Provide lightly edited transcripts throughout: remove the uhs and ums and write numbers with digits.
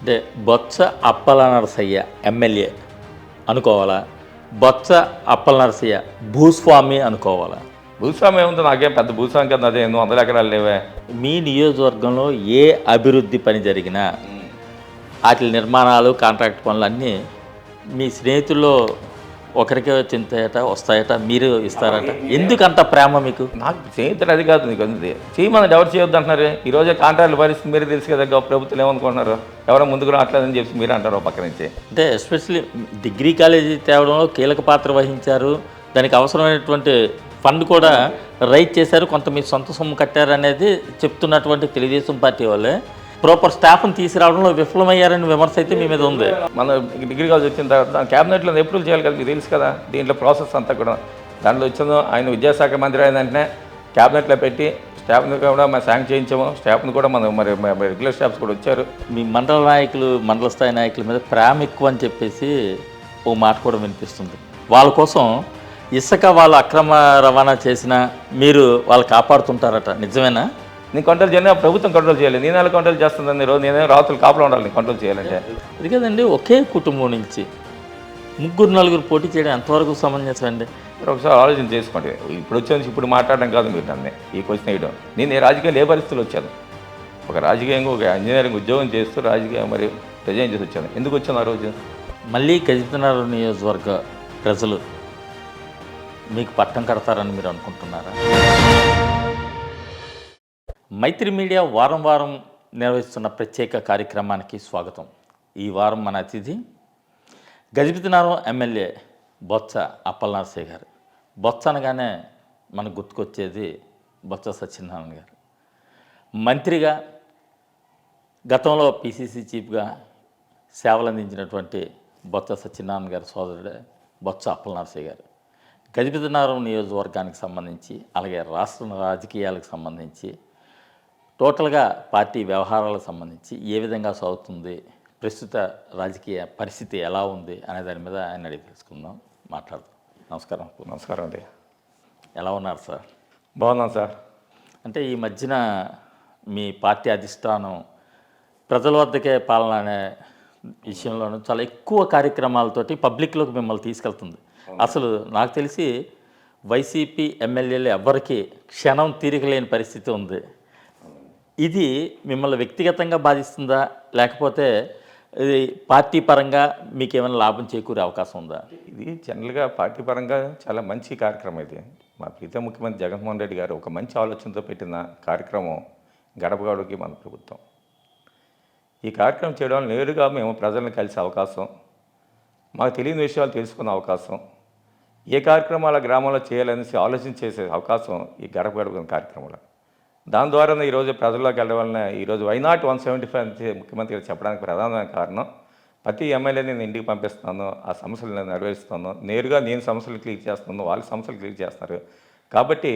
అంటే బొత్స అప్పల నరసయ్య ఎమ్మెల్యే అనుకోవాలా, బొత్స అప్పల నరసయ్య భూస్వామి అనుకోవాలా? భూస్వామి ఏముంది, నాకేం పెద్ద భూస్వామి కదా, అదే 100 ఎకరాలు లేవే. మీ నియోజకవర్గంలో ఏ అభివృద్ధి పని జరిగినా వాటి నిర్మాణాలు కాంట్రాక్ట్ పనులు అన్నీ మీ స్నేహితుల్లో ఒకరికే చింతాయట వస్తాయట, మీరు ఇస్తారట. ఎందుకంత ప్రేమ మీకు? నాకు స్నేహితుడు అది కాదు, నీకు అంది చేయమని ఎవరు చేయొద్దు అంటున్నారు. ఈరోజే కాంట్రాక్టుల పరిస్థితి మీరే తెలుసు కదా, ప్రభుత్వం ఏమనుకుంటున్నారు, ఎవరో ముందుకు రావట్లేదని చెప్పి మీరు అంటారు పక్క నుంచి. అంటే ఎస్పెషల్లీ డిగ్రీ కాలేజీ తేవడంలో కీలక పాత్ర వహించారు, దానికి అవసరమైనటువంటి ఫండ్ కూడా రైట్ చేశారు, కొంత మీ సొంత సొమ్ము కట్టారు అనేది చెప్తున్నటువంటి తెలుగుదేశం పార్టీ వాళ్ళే ప్రాపర్ స్టాఫ్ని తీసుకురావడంలో విఫలమయ్యారని విమర్శ అయితే మీ మీద ఉంది. మన డిగ్రీ కాలేజ్ వచ్చిన తర్వాత క్యాబినెట్లో అప్రూవల్ చేయాలి కదా, మీకు తెలుసు కదా దీంట్లో ప్రాసెస్ అంతా కూడా. దాంట్లో వచ్చిందో ఆయన విద్యాశాఖ మంత్రి అయిన వెంటనే క్యాబినెట్లో పెట్టి స్టాఫ్ని కూడా మనం శాంక్షన్ చేయించాము. స్టాఫ్ని కూడా మనం మరి రెగ్యులర్ స్టాఫ్స్ కూడా వచ్చారు. మీ మండల నాయకులు, మండల స్థాయి నాయకుల మీద ప్రేమ ఎక్కువ అని చెప్పేసి ఓ మాట కూడా వినిపిస్తుంది. వాళ్ళ కోసం ఇసుక వాళ్ళు అక్రమ రవాణా చేసినా మీరు వాళ్ళు కాపాడుతుంటారట, నిజమేనా? నేను కంట్రోల్ చేయాలి, ప్రభుత్వం కంట్రోల్ చేయాలి. నేను ఎలా కంట్రోల్ చేస్తుందని రోజు నేనే రాత్రులు కాపులో ఉండాలి నేను కంట్రోల్ చేయాలంటే. అది కదండి, ఒకే కుటుంబం నుంచి 3-4 పోటీ చేయడం ఎంతవరకు సమంజసం అండి? ఒకసారి ఆలోచన చేసుకోండి. ఇప్పుడు వచ్చేసి ఇప్పుడు మాట్లాడడం కాదు మీరు నన్ను ఈ క్వశ్చన్ వేయడం. నేను ఏ రాజకీయాలు ఏ పరిస్థితులు వచ్చాను, ఒక రాజకీయంగా ఒక ఇంజనీరింగ్ ఉద్యోగం చేస్తూ రాజకీయం మరి రిజైన్ చేసి వచ్చాను. ఎందుకు వచ్చాను ఆ రోజు? మళ్ళీ గజపతినగరం నియోజకవర్గ ప్రజలు మీకు పట్టం కడతారని మీరు అనుకుంటున్నారా? మైత్రి మీడియా వారం వారం నిర్వహిస్తున్న ప్రత్యేక కార్యక్రమానికి స్వాగతం. ఈ వారం మన అతిథి గజపతినగరం ఎమ్మెల్యే బొత్స అప్పల నరసయ్య గారు. బొత్స అనగానే మనకు గుర్తుకొచ్చేది బొత్స సత్యనారాయణ గారు. మంత్రిగా గతంలో పిసిసి చీఫ్గా సేవలు అందించినటువంటి బొత్స సత్యనారాయణ గారి సోదరుడే బొత్స అప్పల నరసయ్య గారు. గజపతినగరం నియోజకవర్గానికి సంబంధించి, అలాగే రాష్ట్ర రాజకీయాలకు సంబంధించి, టోటల్గా పార్టీ వ్యవహారాలకు సంబంధించి ఏ విధంగా సాగుతుంది, ప్రస్తుత రాజకీయ పరిస్థితి ఎలా ఉంది అనే దాని మీద ఆయన అడిగి తెలుసుకుందాం, మాట్లాడదాం. నమస్కారం. నమస్కారం అండి. ఎలా ఉన్నారు సార్? బాగున్నాను సార్. అంటే ఈ మధ్యన మీ పార్టీ అధిష్టానం ప్రజల వద్దకే పాలన అనే విషయంలోనూ చాలా ఎక్కువ కార్యక్రమాలతోటి పబ్లిక్లోకి మిమ్మల్ని తీసుకెళ్తుంది. అసలు నాకు తెలిసి వైసీపీ ఎమ్మెల్యేలు ఎవ్వరికీ క్షణం తీరిక లేని పరిస్థితి ఉంది. ఇది మిమ్మల్ని వ్యక్తిగతంగా బాధిస్తుందా, లేకపోతే ఇది పార్టీ పరంగా మీకు ఏమైనా లాభం చేకూరే అవకాశం ఉందా? ఇది జనరల్గా పార్టీ పరంగా చాలా మంచి కార్యక్రమం. ఇది మా ప్రీత ముఖ్యమంత్రి జగన్మోహన్ రెడ్డి గారు ఒక మంచి ఆలోచనతో పెట్టిన కార్యక్రమం గడప గడపకి మన ప్రభుత్వం. ఈ కార్యక్రమం చేయడం వల్ల నేరుగా మేము ప్రజలను కలిసే అవకాశం, మాకు తెలియని విషయాలు తెలుసుకునే అవకాశం, ఏ కార్యక్రమాల గ్రామంలో చేయాలనేసి ఆలోచన చేసే అవకాశం ఈ గడప గడప కార్యక్రమంలో. దాని ద్వారా ఈరోజు ప్రజల్లోకి వెళ్ళడం వలన ఈరోజు వైనాట్ 175 ముఖ్యమంత్రి గారు చెప్పడానికి ప్రధానమైన కారణం, ప్రతి ఎమ్మెల్యేని నేను ఇంటికి పంపిస్తున్నాను, ఆ సమస్యలు నేను నెరవేరుస్తున్నాను, నేరుగా నేను సమస్యలు క్లియర్ చేస్తున్నాను, వాళ్ళ సమస్యలు క్లియర్ చేస్తున్నారు. కాబట్టి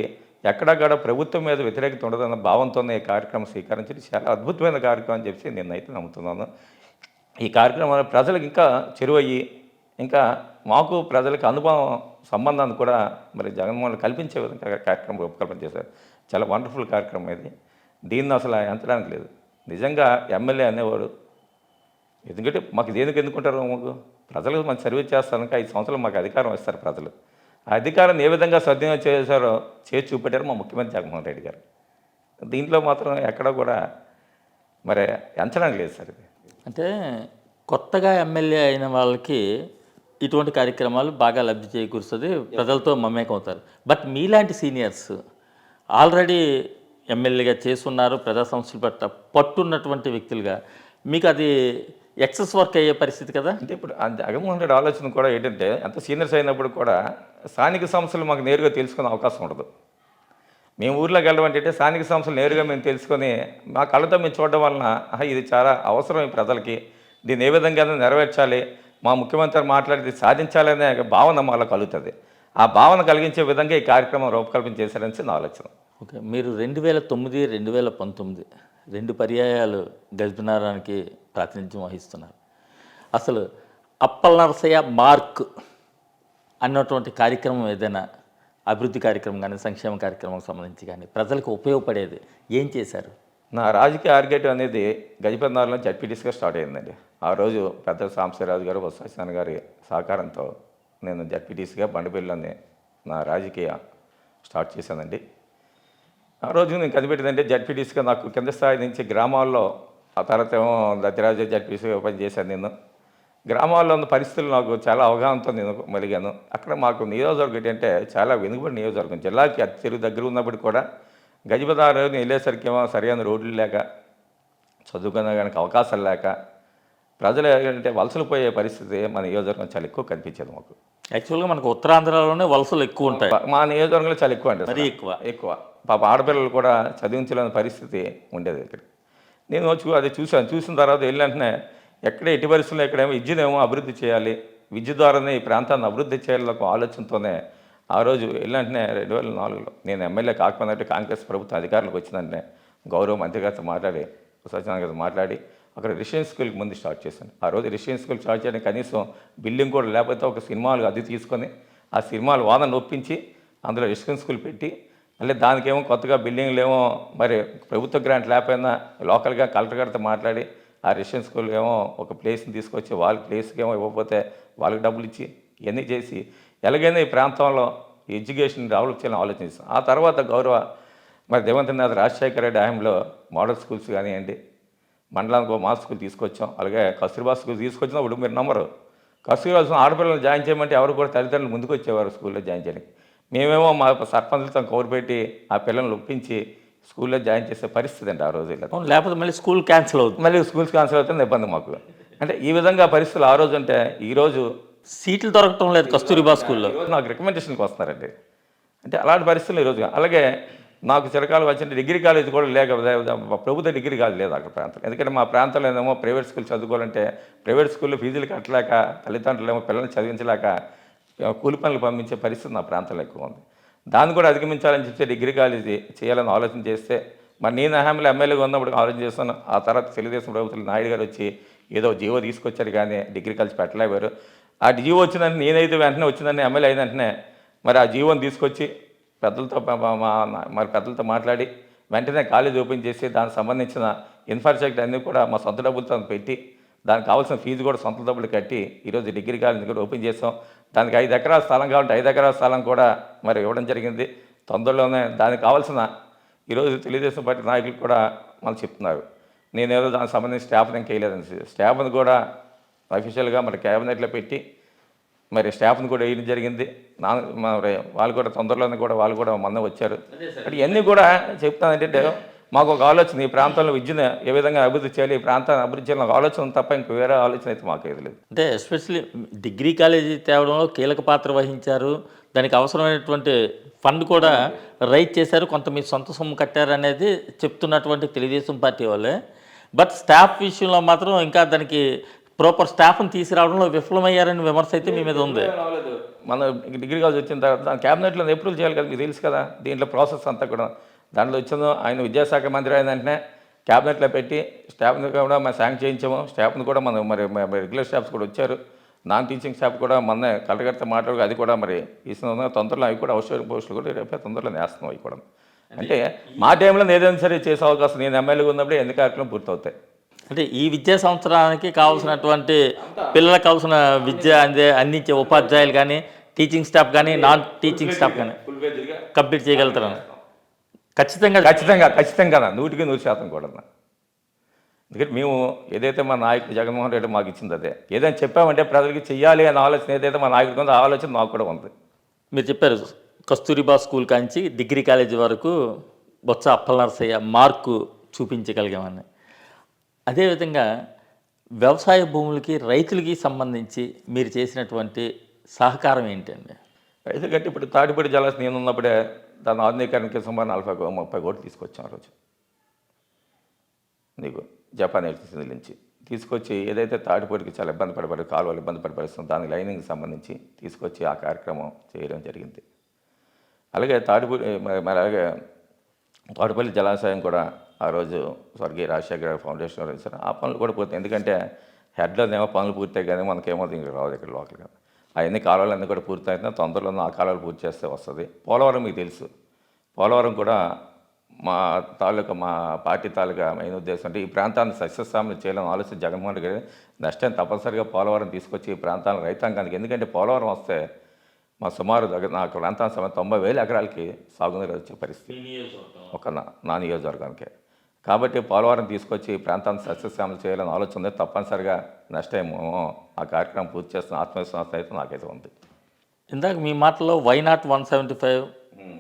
ఎక్కడక్కడ ప్రభుత్వం మీద వ్యతిరేకత ఉండదన్న భావంతోనే ఈ కార్యక్రమం స్వీకరించడం చాలా అద్భుతమైన కార్యక్రమం అని చెప్పి నేనైతే నమ్ముతున్నాను. ఈ కార్యక్రమం ప్రజలకు ఇంకా చెరువయ్యి, ఇంకా మాకు ప్రజలకు అనుభవం సంబంధాన్ని కూడా మరి జగన్మోహన్ కల్పించే విధంగా కార్యక్రమం రూపకల్పన చేశారు. చాలా వండర్ఫుల్ కార్యక్రమం ఇది. దీన్ని అసలు ఎంచడానికి లేదు. నిజంగా ఎమ్మెల్యే అనేవాడు, ఎందుకంటే మాకు దేనికి ఎందుకుంటారు, మాకు ప్రజలకు మంచి సర్వీస్ చేస్తానికి 5 సంవత్సరాలు మాకు అధికారం ఇస్తారు ప్రజలు. ఆ అధికారాన్ని ఏ విధంగా సద్వినియోగం చేశారో చేసి చూపెట్టారు మా ముఖ్యమంత్రి జగన్మోహన్ రెడ్డి గారు. దీంట్లో మాత్రం ఎక్కడ కూడా మరి ఎంచడానికి లేదు సార్. ఇది అంటే కొత్తగా ఎమ్మెల్యే అయిన వాళ్ళకి ఇటువంటి కార్యక్రమాలు బాగా లబ్ధి చేకూరుస్తుంది, ప్రజలతో మమేకం అవుతారు. బట్ మీలాంటి సీనియర్స్ ఆల్రెడీ ఎమ్మెల్యేగా చేస్తున్నారు, ప్రజా సంస్థలు పట్టున్నటువంటి వ్యక్తులుగా మీకు అది ఎక్సెస్ వర్క్ అయ్యే పరిస్థితి కదా. అంటే ఇప్పుడు జగన్మోహన్ రెడ్డి ఆలోచన కూడా ఏంటంటే, ఎంత సీనియర్స్ అయినప్పుడు కూడా స్థానిక సంస్థలు మాకు నేరుగా తెలుసుకునే అవకాశం ఉండదు. మేము ఊర్లోకి వెళ్ళమంటే స్థానిక సంస్థలు నేరుగా మేము తెలుసుకొని మా కళ్ళతో మేము చూడడం వలన ఇది చాలా అవసరం ఈ ప్రజలకి, దీన్ని ఏ విధంగా నెరవేర్చాలి, మా ముఖ్యమంత్రి మాట్లాడి సాధించాలనే భావన మాలో కలుగుతుంది. ఆ భావన కలిగించే విధంగా ఈ కార్యక్రమం రూపకల్పన చేశారని నా ఆలోచన. ఓకే, మీరు 2009, 2019 2 పర్యాయాలు గజపతినగరానికి ప్రాతినిధ్యం వహిస్తున్నారు. అసలు అప్పల నరసయ్య మార్క్ అన్నటువంటి కార్యక్రమం ఏదైనా అభివృద్ధి కార్యక్రమం కానీ, సంక్షేమ కార్యక్రమం సంబంధించి కానీ ప్రజలకు ఉపయోగపడేది ఏం చేశారు? నా రాజకీయ ఆర్గేటివ్ అనేది గజపతినగరంలో జడ్పీటీసీగా స్టార్ట్ అయిందండి. ఆ రోజు పెద్ద సాంబశివరాజు గారు, బొత్స గారి సహకారంతో నేను జడ్పీటీసీగా బండపల్లిలోనే నా రాజకీయ స్టార్ట్ చేశానండి. ఆ రోజు నేను కనిపెట్టిందంటే జడ్పీటీసీగా నాకు కింద స్థాయి నుంచి గ్రామాల్లో, ఆ తర్వాత ఏమో దత్తిరాజు జడ్పీటీసీగా పనిచేశాను నేను. గ్రామాల్లో ఉన్న పరిస్థితులు నాకు చాలా అవగాహనతో నేను మెలిగాను. అక్కడ మాకు నియోజకవర్గం ఏంటంటే చాలా వెనుకబడి నియోజకవర్గం. జిల్లాకి అతి దగ్గర ఉన్నప్పటికీ కూడా గజపతినగరం వెళ్ళేసరికి ఏమో సరైన రోడ్లు లేక, చదువుకునే కనుక అవకాశాలు లేక, ప్రజలు ఏంటంటే వలసలు పోయే పరిస్థితి మన నియోజకవర్గం చాలా ఎక్కువ కనిపించేది మాకు. యాక్చువల్గా మనకు ఉత్తరాంధ్రలోనే వలసలు ఎక్కువ ఉంటాయి, మా నియోజకవర్గంలో చాలా ఎక్కువ అంటే మరీ ఎక్కువ. ఎక్కువ పాప ఆడపిల్లలు కూడా చదివించలేని పరిస్థితి ఉండేది ఇక్కడ. నేను అది చూసిన తర్వాత వెళ్ళిన ఎక్కడ ఎట్టి పరిస్థితుల్లో ఎక్కడేమో విద్యనేమో అభివృద్ధి చేయాలి, విద్య ద్వారానే ఈ ప్రాంతాన్ని అభివృద్ధి చేయాలని ఒక ఆలోచనతోనే ఆ రోజు వెళ్ళిన 2004లో నేను ఎమ్మెల్యే కాకపోయినట్టు కాంగ్రెస్ ప్రభుత్వం అధికారులకు వచ్చిందంటే గౌరవ మంత్రి గారితో మాట్లాడి, సత్యనారాయణ గారితో మాట్లాడి అక్కడ రెసిడెన్స్ స్కూల్కి ముందు స్టార్ట్ చేశాను. ఆ రోజు రెసిడెన్స్ స్కూల్ స్టార్ట్ చేయడానికి కనీసం బిల్డింగ్ కూడా లేకపోతే ఒక సినిమాలు అది తీసుకొని ఆ సినిమాలు వాదన ఒప్పించి అందులో రెసిడెన్స్ స్కూల్ పెట్టి, మళ్ళీ దానికేమో కొత్తగా బిల్డింగ్లు ఏమో మరి ప్రభుత్వ గ్రాంట్ లేకపోయినా లోకల్గా కలెక్టర్ గారితో మాట్లాడి ఆ రెసిడెన్స్ స్కూల్ ఏమో ఒక ప్లేస్ని తీసుకొచ్చి వాళ్ళ ప్లేస్కి ఏమో ఇవ్వకపోతే వాళ్ళకి డబ్బులు ఇచ్చి ఇవన్నీ చేసి ఎలాగైనా ఈ ప్రాంతంలో ఎడ్యుకేషన్ డెవలప్ చేయాలని ఆలోచించాను. ఆ తర్వాత గౌరవ మరి దేవేంద్రనాథ్ రాజశేఖర రెడ్డి హయాంలో మోడల్ స్కూల్స్ కానివ్వండి, మండలానికి ఒక మాస్ స్కూల్ తీసుకొచ్చాం. అలాగే కస్తూర్బా స్కూల్ తీసుకొచ్చినప్పుడు మీరు నమ్మరు, కస్తూర్బా స్కూల్ ఆడపిల్లలు జాయిన్ చేయమంటే ఎవరు కూడా తల్లిదండ్రులు ముందుకు వచ్చేవారు స్కూల్లో జాయిన్ చేయడానికి. మేమేమో మా సర్పంచులతో కౌరుపెట్టి ఆ పిల్లల్ని ఒప్పించి స్కూల్లో జాయిన్ చేసే పరిస్థితి అండి ఆ రోజు. లేకపోతే మళ్ళీ స్కూల్ క్యాన్సిల్ అవుతుంది, మళ్ళీ స్కూల్స్ క్యాన్సిల్ అవుతుంది ఇబ్బంది మాకు. అంటే ఈ విధంగా పరిస్థితులు ఆ రోజు అంటే ఈరోజు సీట్లు దొరకటం లేదు కస్తూరిబా స్కూల్లో. ఈరోజు నాకు రికమెండేషన్కి వస్తున్నారండి. అంటే అలాంటి పరిస్థితులు ఈరోజు. అలాగే నాకు చిరకాలు వచ్చిన డిగ్రీ కాలేజ్ కూడా లేక ప్రభుత్వ డిగ్రీ కాలేజ్ లేదు అక్కడ ప్రాంతం. ఎందుకంటే మా ప్రాంతంలో ఏమో ప్రైవేట్ స్కూల్ చదువుకోవాలంటే ప్రైవేట్ స్కూల్లో ఫీజులు కట్టలేక, తల్లిదండ్రులు ఏమో పిల్లల్ని చదివించలేక కూలి పనులు పంపించే పరిస్థితి నా ప్రాంతంలో ఎక్కువ ఉంది. దాన్ని కూడా అధిగమించాలని చెప్తే డిగ్రీ కాలేజీ చేయాలని ఆలోచన చేస్తే మరి నేను హామీలో ఎమ్మెల్యేగా ఉన్నప్పుడు ఆలోచన చేస్తాను. ఆ తర్వాత తెలుగుదేశం ప్రభుత్వం నాయుడు గారు వచ్చి ఏదో జీవో తీసుకొచ్చారు కానీ డిగ్రీ కాలేజ్ పెట్టలేవారు. ఆ జీవో వచ్చిందంటే నేనైతే వెంటనే వచ్చిందని ఎమ్మెల్యే అయిన వెంటనే మరి ఆ జీవోని తీసుకొచ్చి పెద్దలతో మాట్లాడి వెంటనే కాలేజ్ ఓపెన్ చేసి దానికి సంబంధించిన ఇన్ఫ్రాస్ట్రక్చర్ అన్నీ కూడా మా సొంత డబ్బులతో పెట్టి దానికి కావాల్సిన ఫీజు కూడా సొంత డబ్బులు కట్టి ఈరోజు డిగ్రీ కాలేజ్ కూడా ఓపెన్ చేసాం. దానికి 5 ఎకరాల స్థలం కావాలంటే 5 ఎకరాల స్థలం కూడా మరి ఇవ్వడం జరిగింది. తొందరలోనే దానికి కావాల్సిన ఈరోజు తెలుగుదేశం పార్టీ నాయకులు కూడా మనం చెప్తున్నారు, నేనేదో దానికి సంబంధించి స్టాఫ్ని ఇంకా వేయలేదని. స్టాఫ్ని కూడా అఫీషియల్గా మరి క్యాబినెట్లో పెట్టి మరి స్టాఫ్ని కూడా వేయడం జరిగింది. మరి వాళ్ళు కూడా తొందరలోనే కూడా వాళ్ళు కూడా మొన్న వచ్చారు. అంటే ఇవన్నీ కూడా చెప్తానంటే మాకు ఒక ఆలోచన, ఈ ప్రాంతంలో విద్యను ఏ విధంగా అభివృద్ధి చేయాలి, ఈ ప్రాంతాన్ని అభివృద్ధి చేయాలని ఒక ఆలోచన తప్ప ఇంక వేరే ఆలోచన అయితే మాకు ఏది లేదు. అంటే ఎస్పెషల్లీ డిగ్రీ కాలేజీ తేవడంలో కీలక పాత్ర వహించారు, దానికి అవసరమైనటువంటి ఫండ్ కూడా రైజ్ చేశారు, కొంత మీ సొంత సొమ్ము కట్టారు అనేది చెప్తున్నటువంటి తెలుగుదేశం పార్టీ వాళ్ళే. బట్ స్టాఫ్ విషయంలో మాత్రం ఇంకా దానికి ప్రాపర్ స్టాఫ్ని తీసుకురావడంలో విఫలమయ్యారని విమర్శ అయితే మీ మీద ఉంది. మనం డిగ్రీ కాలేజ్ వచ్చిన తర్వాత దాని క్యాబినెట్లో అప్రూవల్ చేయాలి కదా, మీకు తెలుసు కదా దీంట్లో ప్రాసెస్ అంతా కూడా. దాంట్లో వచ్చిందో ఆయన విద్యాశాఖ మంత్రి అయిన వెంటనే క్యాబినెట్లో పెట్టి స్టాఫ్ని కూడా మనం శాంక్షన్ చేయించాము. స్టాఫ్ని కూడా మనం మరి రెగ్యులర్ స్టాఫ్స్ కూడా వచ్చారు, నాన్ టీచింగ్ స్టాఫ్ కూడా మొన్న కలెక్టర్ గారితో మాట్లాడు అది కూడా మరి ఇస్తున్న తొందరలో అవి కూడా అవసరం పోస్టులు కూడా రేపే తొందరలో వేస్తున్నాం అవి కూడా. అంటే మా టైంలో ఏదైనా సరే చేసే అవకాశం నేను ఎమ్మెల్యేగా ఉన్నప్పుడు ఎన్ని కార్యక్రమం పూర్తవుతాయి. అంటే ఈ విద్యా సంవత్సరానికి కావాల్సినటువంటి పిల్లలకు కావాల్సిన విద్య అందించే ఉపాధ్యాయులు కానీ, టీచింగ్ స్టాఫ్ కానీ, నాన్ టీచింగ్ స్టాఫ్ కానీ కంప్లీట్ చేయగలుగుతారు ఖచ్చితంగా. 100% కూడా. ఎందుకంటే మేము ఏదైతే మా నాయకుడు జగన్మోహన్ రెడ్డి మాకు ఇచ్చింది అదే, ఏదైనా చెప్పామంటే ప్రజలకి చెయ్యాలి అనే ఆలోచన ఏదైతే మా నాయకుడికి ఉందో ఆ ఆలోచన మాకు కూడా ఉంది. మీరు చెప్పారు కస్తూరిబా స్కూల్ కాంచి డిగ్రీ కాలేజీ వరకు బొత్స అప్పలనరసయ్య మార్కు చూపించగలిగామని. అదేవిధంగా వ్యవసాయ భూములకి, రైతులకి సంబంధించి మీరు చేసినటువంటి సహకారం ఏంటండి? రైతులు కట్టి ఇప్పుడు తాటిపూడి జలాశయం నేను ఉన్నప్పుడే దాని ఆధునీకరణకి సుమారు 30 కోట్లు తీసుకొచ్చాం ఆ రోజు. నీకు జపాన్ ఎలక్ట్రిసిటీ నుంచి తీసుకొచ్చి ఏదైతే తాటిపూడికి చాలా కాలువలు ఇబ్బంది పడిపడుతుంది దానికి లైనింగ్కి సంబంధించి తీసుకొచ్చి ఆ కార్యక్రమం చేయడం జరిగింది. అలాగే అలాగే తాటిపల్లి జలాశయం కూడా ఆ రోజు స్వర్గీయ రాజశేఖర ఫౌండేషన్ ఇచ్చారు. ఆ పనులు కూడా పూర్తి, ఎందుకంటే హెడ్లోనేమో పనులు పూర్తయి కానీ మనకేమో ఇంకా రాదు ఇక్కడ లోకల్గా. అవన్నీ కాలువలన్నీ కూడా పూర్తి అవుతున్నాయి, తొందరలో ఆ కాలువలు పూర్తి చేస్తే వస్తుంది. పోలవరం మీకు తెలుసు, పోలవరం కూడా మా మా పార్టీ తాలూకా మెయిన్ ఉద్దేశం అంటే ఈ ప్రాంతాన్ని సస్యశ్యామలం చేయాలని ఆలోచన జగన్మోహన్ రెడ్డి గారు నెక్స్ట్ టైం తప్పనిసరిగా పోలవరం తీసుకొచ్చి ఈ ప్రాంతాలను రైతాంగానికి, ఎందుకంటే పోలవరం వస్తే మా సుమారు నాకు ప్రాంతానికి 90,000 ఎకరాలకి సాగునీరు వచ్చే పరిస్థితి ఒక నా నియోజకవర్గానికి. కాబట్టి పోలవరం తీసుకొచ్చి ఈ ప్రాంతాన్ని సస్యశ్యామలం చేయాలని ఆలోచన ఉంది. తప్పనిసరిగా నెక్స్ట్ టైం ఆ కార్యక్రమం పూర్తి చేస్తున్న ఆత్మవిశ్వాసం అయితే నాకైతే ఉంది. ఇందాక మీ మాటలో వై నాట్ 175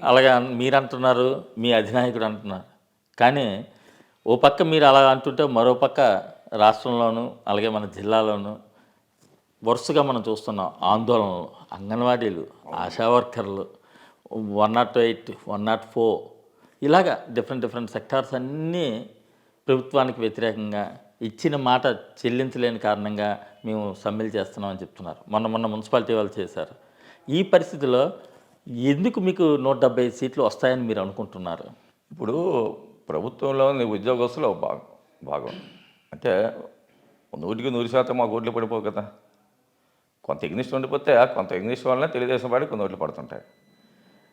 అలాగే మీరు అంటున్నారు, మీ అధినాయకుడు అంటున్నారు. కానీ ఓ పక్క మీరు అలా అంటుంటే మరో పక్క రాష్ట్రంలోనూ అలాగే మన జిల్లాలోనూ వరుసగా మనం చూస్తున్నాం ఆందోళనలు, అంగన్వాడీలు, ఆశా వర్కర్లు, 108, 104 ఇలాగా డిఫరెంట్ సెక్టార్స్ అన్నీ ప్రభుత్వానికి వ్యతిరేకంగా ఇచ్చిన మాట చెల్లించలేని కారణంగా మేము సమ్మెలు చేస్తున్నామని చెప్తున్నారు. మొన్న మున్సిపాలిటీ వాళ్ళు చేశారు. ఈ పరిస్థితిలో ఎందుకు మీకు 170 సీట్లు వస్తాయని మీరు అనుకుంటున్నారు? ఇప్పుడు ప్రభుత్వంలోని ఉద్యోగస్తులు భాగం అంటే 100% మాకు ఓట్లు పడిపోవు కదా. కొంత ఇంగ్లీష్ ఉండిపోతే కొంత ఇంగ్లీష్ వల్లనే తెలుగుదేశం పార్టీ కొన్ని ఓట్లు పడుతుంటాయి.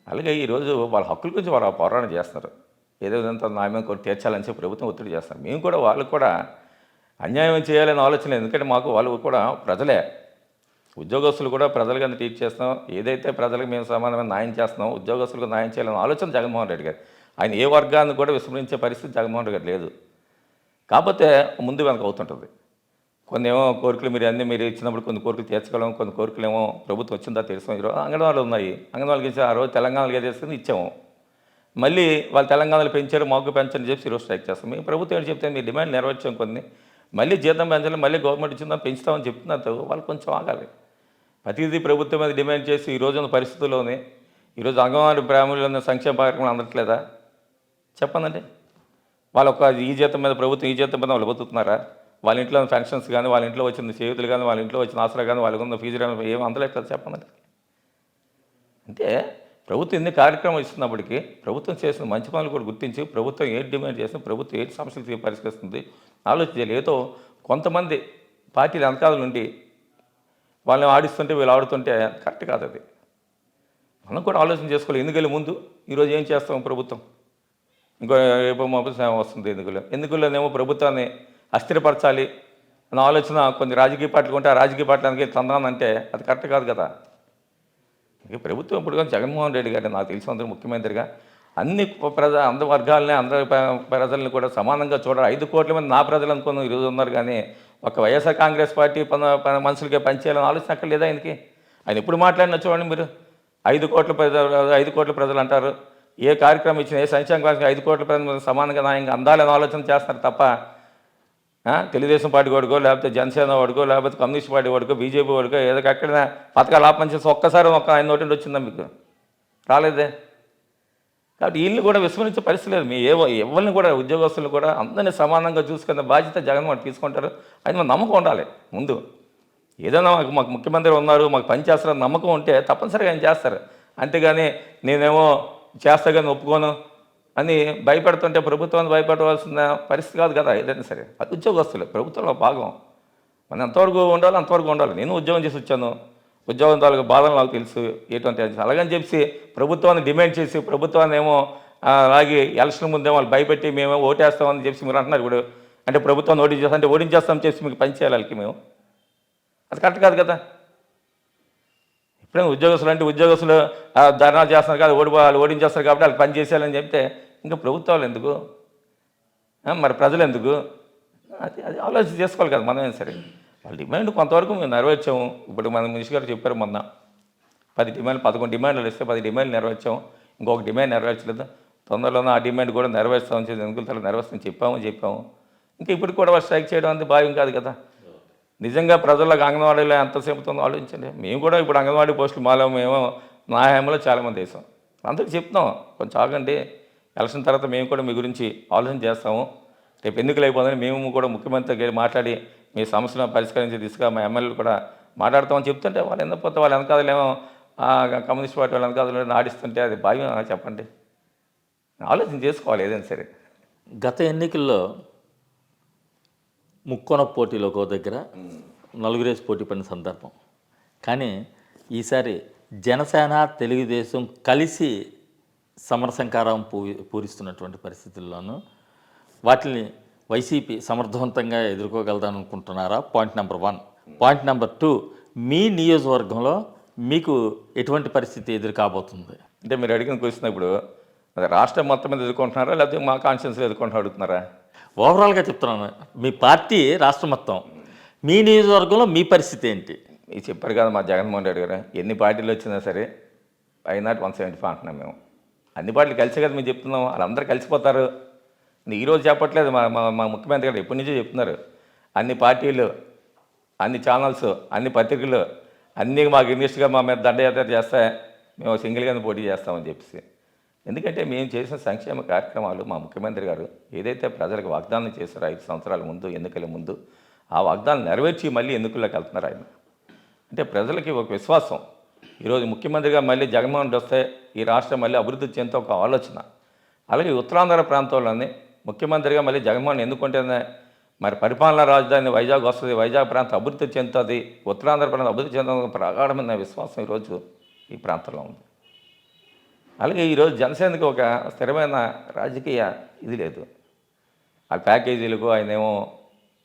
అలాగే ఈరోజు వాళ్ళ హక్కుల గురించి వాళ్ళు పోరాటం చేస్తున్నారు. ఏదో విధంగా న్యాయం కూడా తీర్చాలని చెప్పి ప్రభుత్వం ఒత్తిడి చేస్తారు. మేము కూడా వాళ్ళకు కూడా అన్యాయం చేయాలని ఆలోచన లేదు. ఎందుకంటే మాకు వాళ్ళు కూడా ప్రజలే, ఉద్యోగస్తులు కూడా ప్రజలుగా ట్రీట్ చేస్తున్నాం. ఏదైతే ప్రజలకు మేము సమానమైన న్యాయం చేస్తున్నాం, ఉద్యోగస్తులకు న్యాయం చేయాలని ఆలోచన జగన్మోహన్ రెడ్డి గారు. ఆయన ఏ వర్గాన్ని కూడా విస్మరించే పరిస్థితి జగన్మోహన్ రెడ్డి గారు లేదు. కాకపోతే ముందు వెనక అవుతుంటుంది. కొన్ని ఏమో కోరికలు మీరు ఇచ్చినప్పుడు కొన్ని కోరికలు తీర్చగలం, కొన్ని కోరికలు ఏమో ప్రభుత్వం వచ్చిందా తెలుసు. ఈరోజు అంగన్వాడీలు ఉన్నాయి, అంగన్వాడీకి ఇచ్చి ఆ రోజు తెలంగాణలో ఏదేస్తుంది ఇచ్చాము. మళ్ళీ వాళ్ళు తెలంగాణలో పెంచారు, మాకు పెంచని చెప్పి ఈరోజు స్ట్రైక్ చేస్తాం. మేము ప్రభుత్వం ఏంటి చెప్తే మీ డిమాండ్ నెరవేర్చాం, కొన్ని మళ్ళీ జీతం పెంచాలి, మళ్ళీ గవర్నమెంట్ ఇచ్చిందా పెంచుతామని చెప్తున్నారు. వాళ్ళు కొంచెం ఆగాలి. ప్రతిదీ ప్రభుత్వం మీద డిమాండ్ చేసి ఈ రోజున్న పరిస్థితుల్లోనే ఈరోజు అంగన్వాడీ ప్రాముఖ్యమైన సంక్షేమ కార్యక్రమాలు అందట్లేదా చెప్పండి. ఈ జీతం మీద ప్రభుత్వం ఈ జీతం మీద వాళ్ళు బతుకుతున్నారా? వాళ్ళ ఇంట్లో పెన్షన్స్ కానీ, వాళ్ళ ఇంట్లో వచ్చిన చేతులు కానీ, వాళ్ళ ఇంట్లో వచ్చిన ఆసరా కానీ, వాళ్ళకు ఉన్న ఫీజు కానీ ఏమి అందలేదు చెప్పండి. అంటే ప్రభుత్వం ఎన్ని కార్యక్రమాలు ఇస్తున్నప్పటికీ ప్రభుత్వం చేసిన మంచి పనులు కూడా గుర్తించి ప్రభుత్వం ఏది డిమాండ్ చేస్తుంది, ప్రభుత్వం ఏది సమస్యలు పరిష్కరిస్తుంది ఆలోచించాలి. ఏదో కొంతమంది పార్టీల వెనకాల నుండి వాళ్ళని ఆడిస్తుంటే వీళ్ళు ఆడుతుంటే కరెక్ట్ కాదు. అది మనం కూడా ఆలోచన చేసుకోవాలి. ఎన్నికల ముందు ఈరోజు ఏం చేస్తాం ప్రభుత్వం, ఇంకో రేపు వస్తుంది ఎన్నికల్లోనేమో ప్రభుత్వాన్ని అస్థిరపరచాలి అన్న ఆలోచన కొన్ని రాజకీయ పార్టీలు ఉంటే ఆ రాజకీయ పార్టీలకి తందానంటే అది కరెక్ట్ కాదు కదా. ఇక ప్రభుత్వం ఇప్పుడు జగన్మోహన్ రెడ్డి గారు నాకు తెలిసినందుకు ముఖ్యమంత్రిగా అన్ని అందరి వర్గాలని అందరి ప్రజల్ని కూడా సమానంగా చూడాలి. 5 కోట్ల మంది నా ప్రజలు అనుకున్న ఈరోజు ఉన్నారు. కానీ ఒక వైఎస్ఆర్ కాంగ్రెస్ పార్టీ మనుషులకే పనిచేయాలని ఆలోచన అక్కడ లేదా ఆయనకి? ఆయన ఎప్పుడు మాట్లాడిన చూడండి మీరు. 5 కోట్ల ప్రజలు అంటారు. ఏ కార్యక్రమం ఇచ్చినా, ఏ సంక్షేమ కార్యక్రమం 5 కోట్ల ప్రజలు సమానంగా న్యాయంగా అందాలని ఆలోచన చేస్తారు తప్ప తెలుగుదేశం పార్టీ వాడుకో, లేకపోతే జనసేన వాడుకో, లేకపోతే కమ్యూనిస్ట్ పార్టీ వాడుకో, బీజేపీ వాడుకో ఏదో ఎక్కడైనా పథకాలు ఆపని చేసి ఒక్కసారి ఆయన నోటి వచ్చిందా మీకు? రాలేదే. కాబట్టి వీళ్ళు కూడా విస్మరించే పరిస్థితి లేదు. మీ ఎవరిని కూడా ఉద్యోగస్తులు కూడా అందరినీ సమానంగా చూసుకునే బాధ్యత జగన్మోహన్ తీసుకుంటారు. అది మన నమ్మకం ఉండాలి. ముందు ఏదైనా మాకు ముఖ్యమంత్రి ఉన్నారు, మాకు పని చేస్తారని నమ్మకం ఉంటే తప్పనిసరిగా ఆయన చేస్తారు. అంతేగాని నేనేమో చేస్తా కానీ ఒప్పుకోను అని భయపడుతుంటే ప్రభుత్వాన్ని భయపడవలసిన పరిస్థితి కాదు కదా. ఏదైనా సరే అది ఉద్యోగస్తులు ప్రభుత్వంలో భాగం. మనం ఎంతవరకు ఉండాలో అంతవరకు ఉండాలి. నేను ఉద్యోగం చేసి వచ్చాను, ఉద్యోగం తాలూకు బాధలు నాకు తెలుసు ఏంటంటే. అలాగని చెప్పి ప్రభుత్వాన్ని డిమాండ్ చేసి ప్రభుత్వాన్ని ఏమో అలాగే ఎలక్షన్ ముందే వాళ్ళు భయపెట్టి మేమేమో ఓటేస్తామని చెప్పి మీరు అంటున్నారు. ఇప్పుడు అంటే ప్రభుత్వాన్ని ఓడించేస్తాం అంటే ఓడించేస్తామని చెప్పి మీకు పని చేయాలి వాళ్ళకి మేము. అది కరెక్ట్ కాదు కదా. ఇప్పుడే ఉద్యోగస్తులు అంటే ఉద్యోగస్తులు ధర్నా చేస్తున్నారు కదా, వాళ్ళు ఓడించేస్తారు కాబట్టి వాళ్ళకి పని చేసేయాలని చెప్తే ఇంకా ప్రభుత్వాలు ఎందుకు, మరి ప్రజలు ఎందుకు? అది ఆలోచన చేసుకోవాలి కదా మనమే సరే. వాళ్ళ డిమాండ్ కొంతవరకు మేము నెరవేర్చాము. ఇప్పుడు మన మినిస్టర్ గారు చెప్పారు మొన్న 11 డిమాండ్లు ఇస్తే 10 డిమాండ్లు నెరవేర్చాము. ఇంకొక డిమాండ్ నెరవేర్చలేదు. తొందరలోనే ఆ డిమాండ్ కూడా నెరవేర్స్తామని చెప్పి ఎన్నికల నెరవేర్స్తామని చెప్పాము. ఇంకా ఇప్పుడు కూడా వాళ్ళు స్ట్రైక్ చేయడం అనేది భావ్యం కాదు కదా. నిజంగా ప్రజలకు అంగన్వాడీలో ఎంతసేపు ఉందో ఆలోచించండి. మేము కూడా ఇప్పుడు అంగన్వాడీ పోస్టులు మాలో మేము నా హయాంలో చాలామంది వేసాం. అందరికీ చెప్తాం కొంచెం ఆగండి, ఎలక్షన్ తర్వాత మేము కూడా మీ గురించి ఆలోచన చేస్తాము. రేపు ఎన్నికలు అయిపోతుందని మేము కూడా ముఖ్యమంత్రికి మాట్లాడి మీ సమస్యలను పరిష్కరించే దిశగా మా ఎమ్మెల్యేలు కూడా మాట్లాడతామని చెప్తుంటే వాళ్ళు ఎందుకు వాళ్ళ వెనకాలేమో కమ్యూనిస్ట్ పార్టీ వాళ్ళ వెనకాల నాడిస్తుంటే అది భావ్యం చెప్పండి. ఆలోచన చేసుకోవాలి ఏదైనా సరే. గత ఎన్నికల్లో ముక్కోన పోటీలో ఒక దగ్గర 4 పోటీ పడిన సందర్భం. కానీ ఈసారి జనసేన తెలుగుదేశం కలిసి సమరసంకారం పూరిస్తున్నటువంటి పరిస్థితుల్లోనూ వాటిని వైసీపీ సమర్థవంతంగా ఎదుర్కోగలదనుకుంటున్నారా? Point number 1. పాయింట్ నెంబర్ 2, మీ నియోజకవర్గంలో మీకు ఎటువంటి పరిస్థితి ఎదురు కాబోతుంది? అంటే మీరు అడిగిన క్వశ్చన్ ఇప్పుడు అది రాష్ట్రం మొత్తం మీద ఎదుర్కొంటున్నారా లేకపోతే మా కాన్స్టిట్యూన్సీలో ఎదుర్కొంటున్నా అడుగుతున్నారా? ఓవరాల్గా చెప్తున్నాను. మీ పార్టీ రాష్ట్రం మొత్తం, మీ నియోజకవర్గంలో మీ పరిస్థితి ఏంటి? మీరు చెప్పారు కదా మా జగన్మోహన్ రెడ్డి గారు, ఎన్ని పార్టీలు వచ్చినా సరే 5/175 అంటున్నాం మేము. అన్ని పార్టీలు కలిసే కదా మేము చెప్తున్నాం, వాళ్ళందరూ కలిసిపోతారు. ఈరోజు చెప్పట్లేదు, మా మా మా ముఖ్యమంత్రి గారు ఎప్పటి నుంచో చెప్తున్నారు. అన్ని పార్టీలు, అన్ని ఛానల్స్, అన్ని పత్రికలు అన్నీ మాకు ఇన్వెస్ట్గా మా మీద దండయాత్ర చేస్తే మేము సింగిల్గానే పోటీ చేస్తామని చెప్పేసి. ఎందుకంటే మేము చేసిన సంక్షేమ కార్యక్రమాలు మా ముఖ్యమంత్రి గారు ఏదైతే ప్రజలకు వాగ్దానం చేశారో 5 సంవత్సరాల ముందు, ఎన్నికల ముందు, ఆ వాగ్దానం నెరవేర్చి మళ్ళీ ఎన్నికల్లోకి వెళ్తున్నారు ఆయన. అంటే ప్రజలకి ఒక విశ్వాసం. ఈరోజు ముఖ్యమంత్రిగా మళ్ళీ జగన్మోహన్ రెడ్డి వస్తే ఈ రాష్ట్రం మళ్ళీ అభివృద్ధి చెందుతూ ఒక ఆలోచన. అలాగే ఉత్తరాంధ్ర ప్రాంతంలోనే ముఖ్యమంత్రిగా మళ్ళీ జగన్మోహన్ ఎందుకుంటేనే మరి పరిపాలనా రాజధాని వైజాగ్ వస్తుంది, వైజాగ్ ప్రాంతం అభివృద్ధి చెందుతుంది, ఉత్తరాంధ్ర ప్రాంతం అభివృద్ధి చెందుతుంది ప్రగాఢమైన విశ్వాసం ఈరోజు ఈ ప్రాంతంలో ఉంది. అలాగే ఈరోజు జనసేనకి ఒక స్థిరమైన రాజకీయ ఇది లేదు. ఆ ప్యాకేజీలకు ఆయనేమో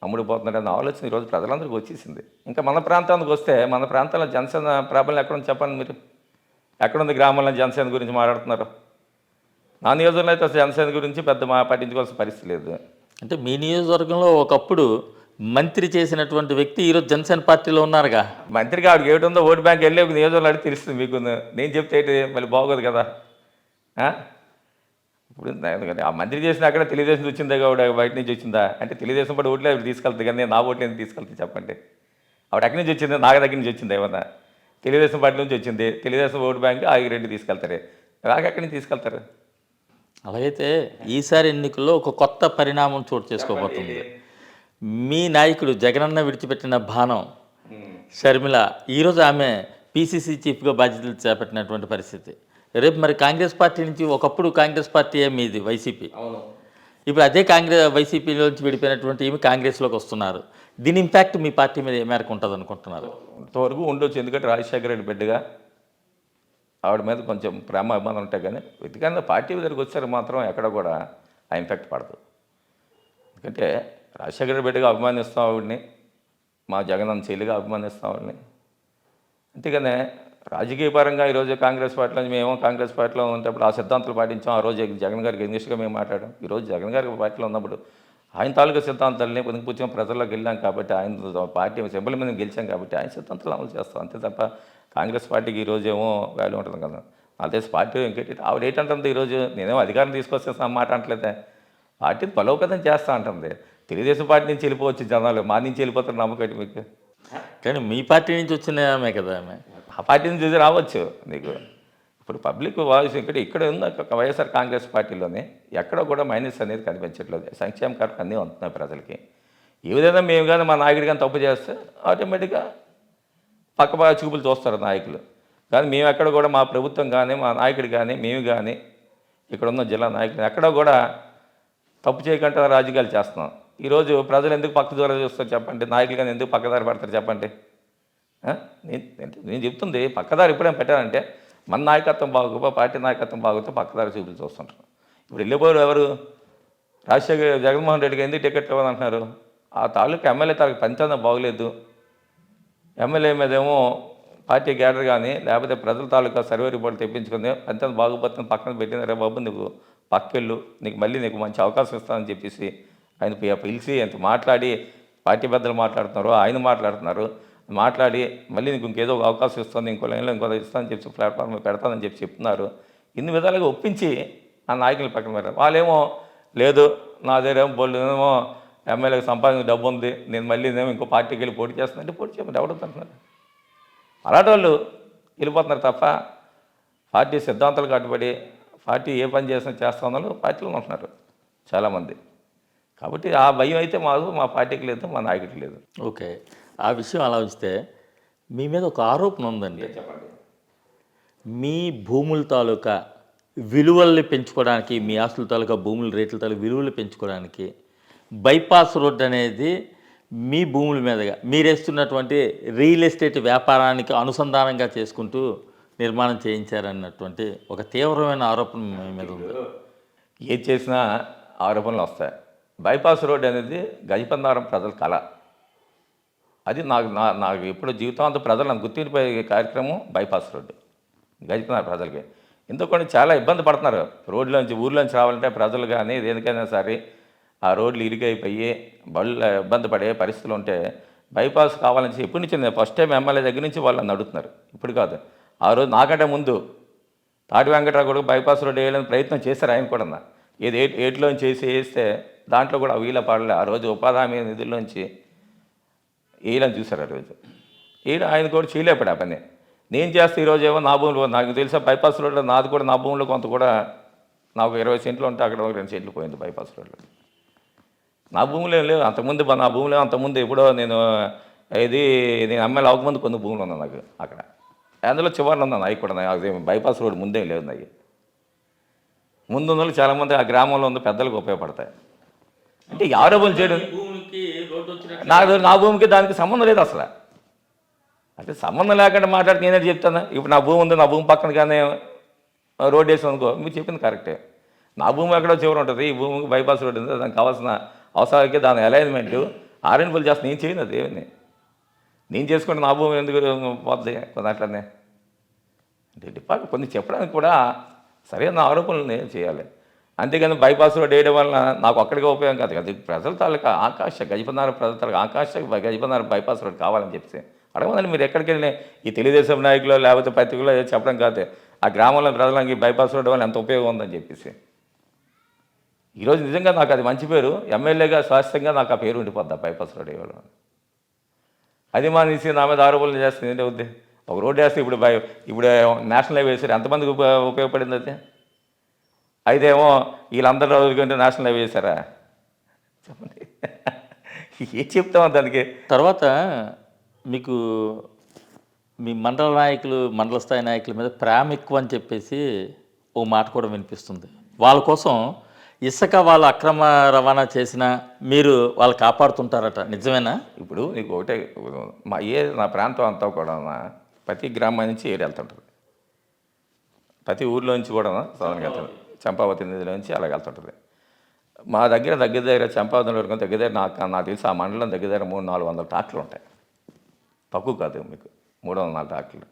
అమ్ముడిపోతున్నాడన్న ఆలోచన ఈరోజు ప్రజలందరికీ వచ్చేసింది. ఇంకా మన ప్రాంతానికి వస్తే, మన ప్రాంతంలో జనసేన ప్రాబల్యం ఎక్కడుంది చెప్పండి మీరు? ఎక్కడుంది గ్రామంలో జనసేన గురించి మాట్లాడుతున్నారు? నా నియోజకవర్గంలో అయితే అసలు జనసేన గురించి పెద్ద పట్టించుకోవాల్సిన పరిస్థితి లేదు. అంటే మీ నియోజకవర్గంలో ఒకప్పుడు మంత్రి చేసినటువంటి వ్యక్తి ఈరోజు జనసేన పార్టీలో ఉన్నారుగా. మంత్రికి ఆవిడకి ఏమిటి ఉందో ఓటు బ్యాంక్ వెళ్ళి ఒక నియోజకవర్గం అడిగి తెలుస్తుంది మీకు. నేను చెప్తే ఏంటి మళ్ళీ బాగోదు కదా. ఇప్పుడు ఆ మంత్రి చేసిన అక్కడ తెలుగుదేశం వచ్చిందా ఆవిడ బయట నుంచి వచ్చిందా అంటే తెలుగుదేశం పాటు ఓట్లే ఆవిడ తీసుకెళ్తుంది, కానీ నా ఓట్లు ఎందుకు తీసుకెళ్తే చెప్పండి? ఆవిడ ఎక్కడి నుంచి వచ్చింది? నాకు దగ్గర నుంచి వచ్చింది ఏమన్నా? తెలుగుదేశం పార్టీ నుంచి వచ్చింది. తెలుగుదేశం ఓటు బ్యాంక్ ఆగిరెడ్డి తీసుకెళ్తారే, నాకు ఎక్కడి నుంచి తీసుకెళ్తారు? అలాగైతే ఈసారి ఎన్నికల్లో ఒక కొత్త పరిణామం చోటు చేసుకోబోతుంది. మీ నాయకుడు జగనన్న విడిచిపెట్టిన బాణం షర్మిల ఈరోజు ఆమె పీసీసీ చీఫ్గా బాధ్యతలు చేపట్టినటువంటి పరిస్థితి. రేపు మరి కాంగ్రెస్ పార్టీ నుంచి, ఒకప్పుడు కాంగ్రెస్ పార్టీయే మీది వైసీపీ, ఇప్పుడు అదే వైసీపీలోంచి విడిపోయినటువంటి ఈమె కాంగ్రెస్లోకి వస్తున్నారు. దీని ఇంపాక్ట్ మీ పార్టీ మీద ఏ మేరకు ఉంటుంది అనుకుంటున్నారు? ఇంతవరకు ఉండొచ్చు, ఎందుకంటే రాజశేఖర రెడ్డి బిడ్డగా ఆవిడ మీద కొంచెం ప్రేమ అభిమానం ఉంటాయి, కానీ వ్యక్తిగతంగా పార్టీ దగ్గరికి వచ్చారు మాత్రం ఎక్కడ కూడా ఆ ఇంపాక్ట్ పడదు. ఎందుకంటే రాజశేఖర రెడ్డి బిడ్డగా అభిమానిస్తాం ఆవిడని, మా జగనన్న చెల్లిగా అభిమానిస్తాం ఆవిడని. అంతేగానే రాజకీయ పరంగా ఈరోజు కాంగ్రెస్ పార్టీలో మేము కాంగ్రెస్ పార్టీలో ఉన్నప్పుడు ఆ సిద్ధాంతాలు పాటించాం. ఆ రోజు జగన్ గారికి ఎగ్నిస్ట్గా మేము మాట్లాడాం. ఈరోజు జగన్ గారికి పార్టీలో ఉన్నప్పుడు ఆయన తాలూకా సిద్ధాంతాలని పొందుపుచ్చాం, ప్రజల్లోకి వెళ్ళాం కాబట్టి, ఆయన పార్టీ సింబల్ మీద గెలిచాం కాబట్టి ఆయన సిద్ధాంతాలు అమలు చేస్తాం. అంతే తప్ప కాంగ్రెస్ పార్టీకి ఈరోజు ఏమో వాల్యూ ఉంటుంది కదా. అదే పార్టీ ఇంకేంటి ఆవిడ ఏంటంటుంది, ఈరోజు నేనేమో అధికారం తీసుకొస్తే మాట అంటలేదే, పార్టీని బలోపేతం చేస్తా అంటుంది. తెలుగుదేశం పార్టీ నుంచి వెళ్ళిపోవచ్చు జనాలు, మా నుంచి వెళ్ళిపోతారు నమ్మకం మీకు. కానీ మీ పార్టీ నుంచి వచ్చిన ఆమె కదా, ఆమె ఆ పార్టీ నుంచి చూసి రావచ్చు నీకు. ఇప్పుడు పబ్లిక్ వాయిస్ ఇక్కడ ఉంది ఒక వైఎస్ఆర్ కాంగ్రెస్ పార్టీలోనే ఎక్కడ కూడా మైనస్ అనేది కనిపించట్లేదు. సంక్షేమ కార్యక్రమాలు అన్నీ అందుతున్నాయి ప్రజలకి. ఈ విధంగా మేము కానీ మా నాయకుడు కానీ తప్పు చేస్తే ఆటోమేటిక్గా పక్క చూపులు చూస్తారు నాయకులు. కానీ మేము ఎక్కడ కూడా మా ప్రభుత్వం కానీ మా నాయకుడు కానీ మేము కానీ ఇక్కడ ఉన్న జిల్లా నాయకులు ఎక్కడ కూడా తప్పు చేయకుండా రాజకీయాలు చేస్తున్నాం. ఈరోజు ప్రజలు ఎందుకు పక్క దూరం చూస్తారు చెప్పండి? నాయకులు కానీ ఎందుకు పక్కదారి పడతారు చెప్పండి? నేను చెప్తుంది పక్కదారి ఎప్పుడైనా పెట్టారంటే మన నాయకత్వం బాగోపో, పార్టీ నాయకత్వం బాగోతే పక్కదారి చూపులు చూస్తుంటారు. ఇప్పుడు వెళ్ళిపోయారు ఎవరు? జగన్మోహన్ రెడ్డికి ఎందుకు టికెట్ ఇవ్వదంటున్నారు? ఆ తాలూకు ఎమ్మెల్యే తాలూకు పంచాంగం బాగోలేదు. ఎమ్మెల్యే మీదేమో పార్టీ క్యాడర్ కానీ లేకపోతే ప్రజల తాలూకా సర్వే రిపోర్ట్ తెప్పించుకుంది, పంచాంగం బాగుపోతుంది పక్కన పెట్టినారే బాబు, నువ్వు పక్కకెళ్ళు, నీకు మంచి అవకాశం ఇస్తానని చెప్పేసి ఆయన పిలిచి ఎంత మాట్లాడి పార్టీ పెద్దలు మాట్లాడుతున్నారు, ఆయన మాట్లాడి మళ్ళీ నీకు ఇంకేదో ఒక అవకాశం ఇస్తుంది, ఇంకో లైన్లో ఇంకో ఇస్తానని చెప్పి ప్లాట్ఫామ్ పెడతానని చెప్పి చెప్తున్నారు. ఇన్ని విధాలుగా ఒప్పించి ఆ నాయకులు పక్కన పెట్టారు. వాళ్ళేమో లేదు నా దగ్గర ఏమో ఎమ్మెల్యేకి సంపాదించిన డబ్బు ఉంది, నేను మళ్ళీ ఇంకో పార్టీకి వెళ్ళి పోటీ చేస్తానంటే పోటీ చేయమని ఎవడుతున్నారు? అలాంటి వాళ్ళు వెళ్ళిపోతున్నారు తప్ప పార్టీ సిద్ధాంతాలు కట్టుబడి పార్టీ ఏ పని చేస్తా ఉన్నారో పార్టీలో ఉంటున్నారు చాలామంది. కాబట్టి ఆ భయం అయితే మా పార్టీకి లేదు, మా నాయకుడికి లేదు. ఓకే, ఆ విషయం అలా ఉంచితే మీ మీద ఒక ఆరోపణ ఉందండి. చెప్పండి. మీ భూముల తాలూకా విలువల్ని పెంచుకోవడానికి, మీ ఆస్తుల తాలూకా భూముల రేట్ల తాలూకా విలువలు పెంచుకోవడానికి బైపాస్ రోడ్ అనేది మీ భూముల మీదుగా మీరేస్తున్నటువంటి రియల్ ఎస్టేట్ వ్యాపారానికి అనుసంధానంగా చేసుకుంటూ నిర్మాణం చేయించారన్నటువంటి ఒక తీవ్రమైన ఆరోపణ మీ మీద ఉంది. ఏది చేసినా ఆరోపణలు వస్తాయి. బైపాస్ రోడ్ అనేది గజపందారం ప్రజల కళ. అది నాకు ఎప్పుడు జీవితాంతం ప్రజలు నాకు గుర్తుండిపోయే కార్యక్రమం బైపాస్ రోడ్డు గజపందారం ప్రజలకి. ఎందుకంటే చాలా ఇబ్బంది పడుతున్నారు రోడ్లోంచి ఊర్లోంచి రావాలంటే ప్రజలు కానీ దేనికైనా సరే ఆ రోడ్లు ఇరుగైపోయి బళ్ళు ఇబ్బంది పడే పరిస్థితులు ఉంటే బైపాస్ కావాలని ఎప్పటి నుంచి నేను ఫస్ట్ టైం ఎమ్మెల్యే దగ్గర నుంచి వాళ్ళని అడుగుతున్నారు, ఇప్పుడు కాదు. ఆ రోజు నాకంటే ముందు తాటి వెంకటరావు కూడా బైపాస్ రోడ్ వేయాలని ప్రయత్నం చేశారు. ఆయన కూడా ఏది ఏట్లోంచి వేస్తే దాంట్లో కూడా వీళ్ళ పాడలే. ఆ రోజు ఉపాధి హామీ నిధుల్లోంచి వేయాలని చూశారు. ఆ రోజు ఆయన కూడా చేయలేపాడు ఆ పని. నేను చేస్తే ఈరోజు ఏమో నా భూమిలో నాకు తెలుసా బైపాస్ రోడ్లో నాది కూడా నా భూమిలో కొంత కూడా నాకు 20 సెంట్లు ఉంటే అక్కడ 2 సెంట్లు పోయింది బైపాస్ రోడ్లో. నా భూమిలో ఏం లేవు అంతకుముందు, నా భూమిలో అంతకుముందు ఎప్పుడో నేను ఎమ్మెల్యే అవ్వకముందు కొన్ని భూములు ఉన్నాయి నాకు అక్కడ. అందులో చివరిలో ఉన్నాను అవి కూడా. అది బైపాస్ రోడ్ ముందే లేదు అవి. ముందు వాళ్ళు చాలామంది ఆ గ్రామంలో ఉన్న పెద్దలకు ఉపయోగపడతాయి. అంటే ఈ ఆరోపణలు చేయడం నా భూమికి దానికి సంబంధం లేదు అసలు. అంటే సంబంధం లేకుండా మాట్లాడితే నేనే చెప్తాను. ఇప్పుడు నా భూమి ఉంది, నా భూమి పక్కన కానీ రోడ్ వేసాం అనుకో, మీరు చెప్పింది కరెక్టే. నా భూమి ఎక్కడో చివరి ఉంటుంది, ఈ భూమికి బైపాస్ రోడ్ ఉంది, దానికి కావాల్సిన అవసరాలకి దాని అలైన్మెంట్ ఆర్ఎన్బుల్ చేస్తే నేను చేయను. అది ఏమని నేను చేసుకుంటే నా భూమి ఎందుకు పోద్ది దాంట్లోనే. అంటే డిపార్ట్మెంట్ కొన్ని చెప్పడానికి కూడా సరైన ఆరోపణలు చేయాలి. అంతేగాని బైపాస్ రోడ్ వేయడం వలన నాకు ఒక్కడికి ఉపయోగం కాదు కదా, ప్రజల తాలూకా ఆకాశ గజపందారం ప్రజల తాలూకా ఆకాశ గజపందారం బైపాస్ రోడ్ కావాలని చెప్తే అడగదండి. మీరు ఎక్కడికి వెళ్ళినా ఈ తెలుగుదేశం నాయకులు లేకపోతే పత్రికలో చెప్పడం కాదు, ఆ గ్రామంలో ప్రజలకి బైపాస్ రోడ్ వల్ల ఎంత ఉపయోగం ఉందని చెప్పేసి. ఈరోజు నిజంగా నాకు అది మంచి పేరు, ఎమ్మెల్యేగా శాశ్వతంగా నాకు ఆ పేరు ఉండిపోద్ది బైపాస్ రోడ్ వేయడం. అది మానేసి నా మీద ఆరోపణలు చేస్తుంది ఏంటి అవుద్ది. ఒక రోడ్డు వేస్తే ఇప్పుడు నేషనల్ హైవే వేసారు, ఎంతమందికి ఉపయోగపడింది అది? అయితేమో వీళ్ళందరూ రోజుకంటే నేషనల్ హైవే వేసారా చెప్పండి. ఏం చెప్తామో దానికి. తర్వాత మీకు మీ మండల నాయకులు, మండల స్థాయి నాయకుల మీద ప్రేమ ఎక్కువ అని చెప్పేసి ఓ మాట కూడా వినిపిస్తుంది. వాళ్ళ కోసం ఇసుక వాళ్ళు అక్రమ రవాణా చేసినా మీరు వాళ్ళు కాపాడుతుంటారట, నిజమేనా? ఇప్పుడు నీకు ఒకటే, నా ప్రాంతం అంతా కూడా ప్రతి గ్రామం నుంచి ఏడు వెళ్తుంటుంది, ప్రతి ఊర్లోంచి కూడా సదనకి వెళ్తుంది, చంపావతి నిధిలోంచి అలాగ వెళ్తుంటుంది. మా దగ్గర చంపావతి వరకు దగ్గర నాకు తెలిసి ఆ మండలం దగ్గర 300-400 ట్రాక్టర్లు ఉంటాయి, తక్కువ కాదు మీకు 304 ట్రాక్టర్లు.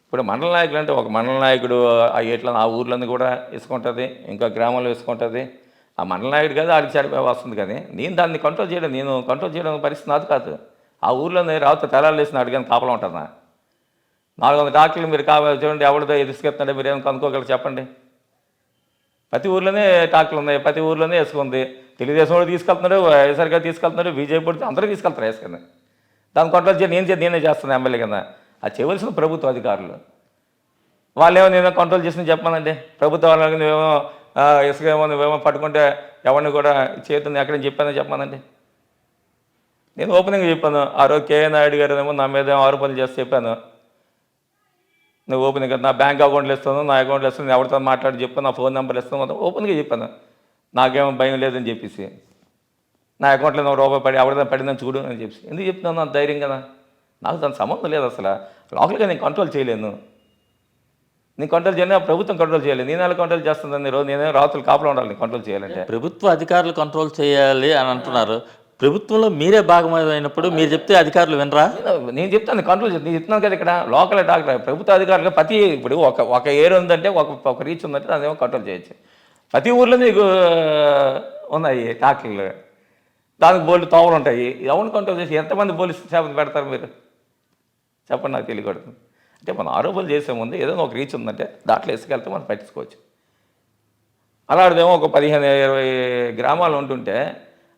ఇప్పుడు మండల నాయకులు అంటే ఒక మండల నాయకుడు ఆ ఏట్లో ఆ ఊర్లోని కూడా ఇసుకుంటుంది, ఇంకా గ్రామంలో ఇసుకుంటుంది. ఆ మండల నాయకుడు కాదు ఆడికి చెడిపోయి వస్తుంది, కానీ నేను దాన్ని కంట్రోల్ చేయడం పరిస్థితి నాది కాదు. ఆ ఊర్లోనే రావుతో తెలాలు వేసిన అడిగాను కాపలా ఉంటుందా? 400 ట్రాక్టర్లు మీరు చూడండి, ఎవరిదో ఇసుకెత్తుంటే మీరు ఏమైనా కనుక్కోగలరు చెప్పండి. ప్రతి ఊర్లోనే ట్రాక్టర్లు ఉన్నాయి, ప్రతి ఊర్లోనే ఇసుకుంది. తెలుగుదేశం కూడా తీసుకెళ్తున్నారు, వైఎస్ఆర్గా తీసుకెళ్తున్నారు, బీజేపీ కూడా అందరూ తీసుకెళ్తారు ఇసుకని. దాన్ని కంట్రోల్ నేనే చేస్తాను ఎమ్మెల్యే కింద. అది చేయవలసిన ప్రభుత్వ అధికారులు. వాళ్ళేమో నేనే కంట్రోల్ చేసిన చెప్పానండి. ప్రభుత్వ వాళ్ళకి నువ్వేమో ఇసుక నువ్వేమో పట్టుకుంటే ఎవరిని కూడా చేతుని ఎక్కడని చెప్పానండి. నేను ఓపెనింగ్గా చెప్పాను. ఆ రోజు కేఏ నాయుడు గారు ఏమో నా మీద ఆరోపణలు చేసి చెప్పాను, నువ్వు ఓపెనింగ్ నా బ్యాంక్ అకౌంట్లు ఇస్తాను, నా అకౌంట్లు ఇస్తాను, ఎవరితో మాట్లాడి చెప్పాను, నా ఫోన్ నెంబర్ ఇస్తాను, మొత్తం ఓపెన్గా చెప్పాను. నాకేమో భయం లేదని చెప్పేసి, నా అకౌంట్లో ₹1 ఎవరిదో పడిందని చూడు అని చెప్పేసి. ఎందుకు చెప్తున్నాను అంత ధైర్యం కదా? నాకు దాని సంబంధం లేదు అసలు. లోకల్గా నేను కంట్రోల్ చేయలేను. నేను కంట్రోల్ చేయను, ప్రభుత్వం కంట్రోల్ చేయలేదు. నేను ఎలా కంట్రోల్ చేస్తుందని రోజు నేనే రాత్రులు కాపలా ఉండాలి నేను కంట్రోల్ చేయాలంటే. ప్రభుత్వ అధికారులు కంట్రోల్ చేయాలి అని అంటున్నారు. ప్రభుత్వంలో మీరే భాగమైనప్పుడు మీరు చెప్తే అధికారులు వినరా? నేను చెప్తాను కంట్రోల్ చేస్తాను. నేను చెప్తున్నాను కదా, ఇక్కడ లోకల్ డాక్టర్ ప్రభుత్వ అధికారులు ఇప్పుడు ఒక ఏరియా ఉందంటే ఒక రీచ్ ఉందంటే దాన్ని ఏమో కంట్రోల్ చేయొచ్చు. ప్రతి ఊర్లో నీకు ఉన్నాయి డాక్టర్లు, దానికి బోల్డ్ తోవలు ఉంటాయి. ఎవరిని కంట్రోల్ చేసి ఎంతమంది పోలీసు సేవలు పెడతారు మీరు చెప్పండి, నాకు తెలియకూడదు. అంటే మనం ఆరోపణలు చేసే ముందు ఏదైనా ఒక రీచ్ ఉందంటే దాంట్లో ఇసుకెళ్తే మనం పట్టించుకోవచ్చు. అలాంటిదేమో ఒక 15-20 గ్రామాలు ఉంటుంటే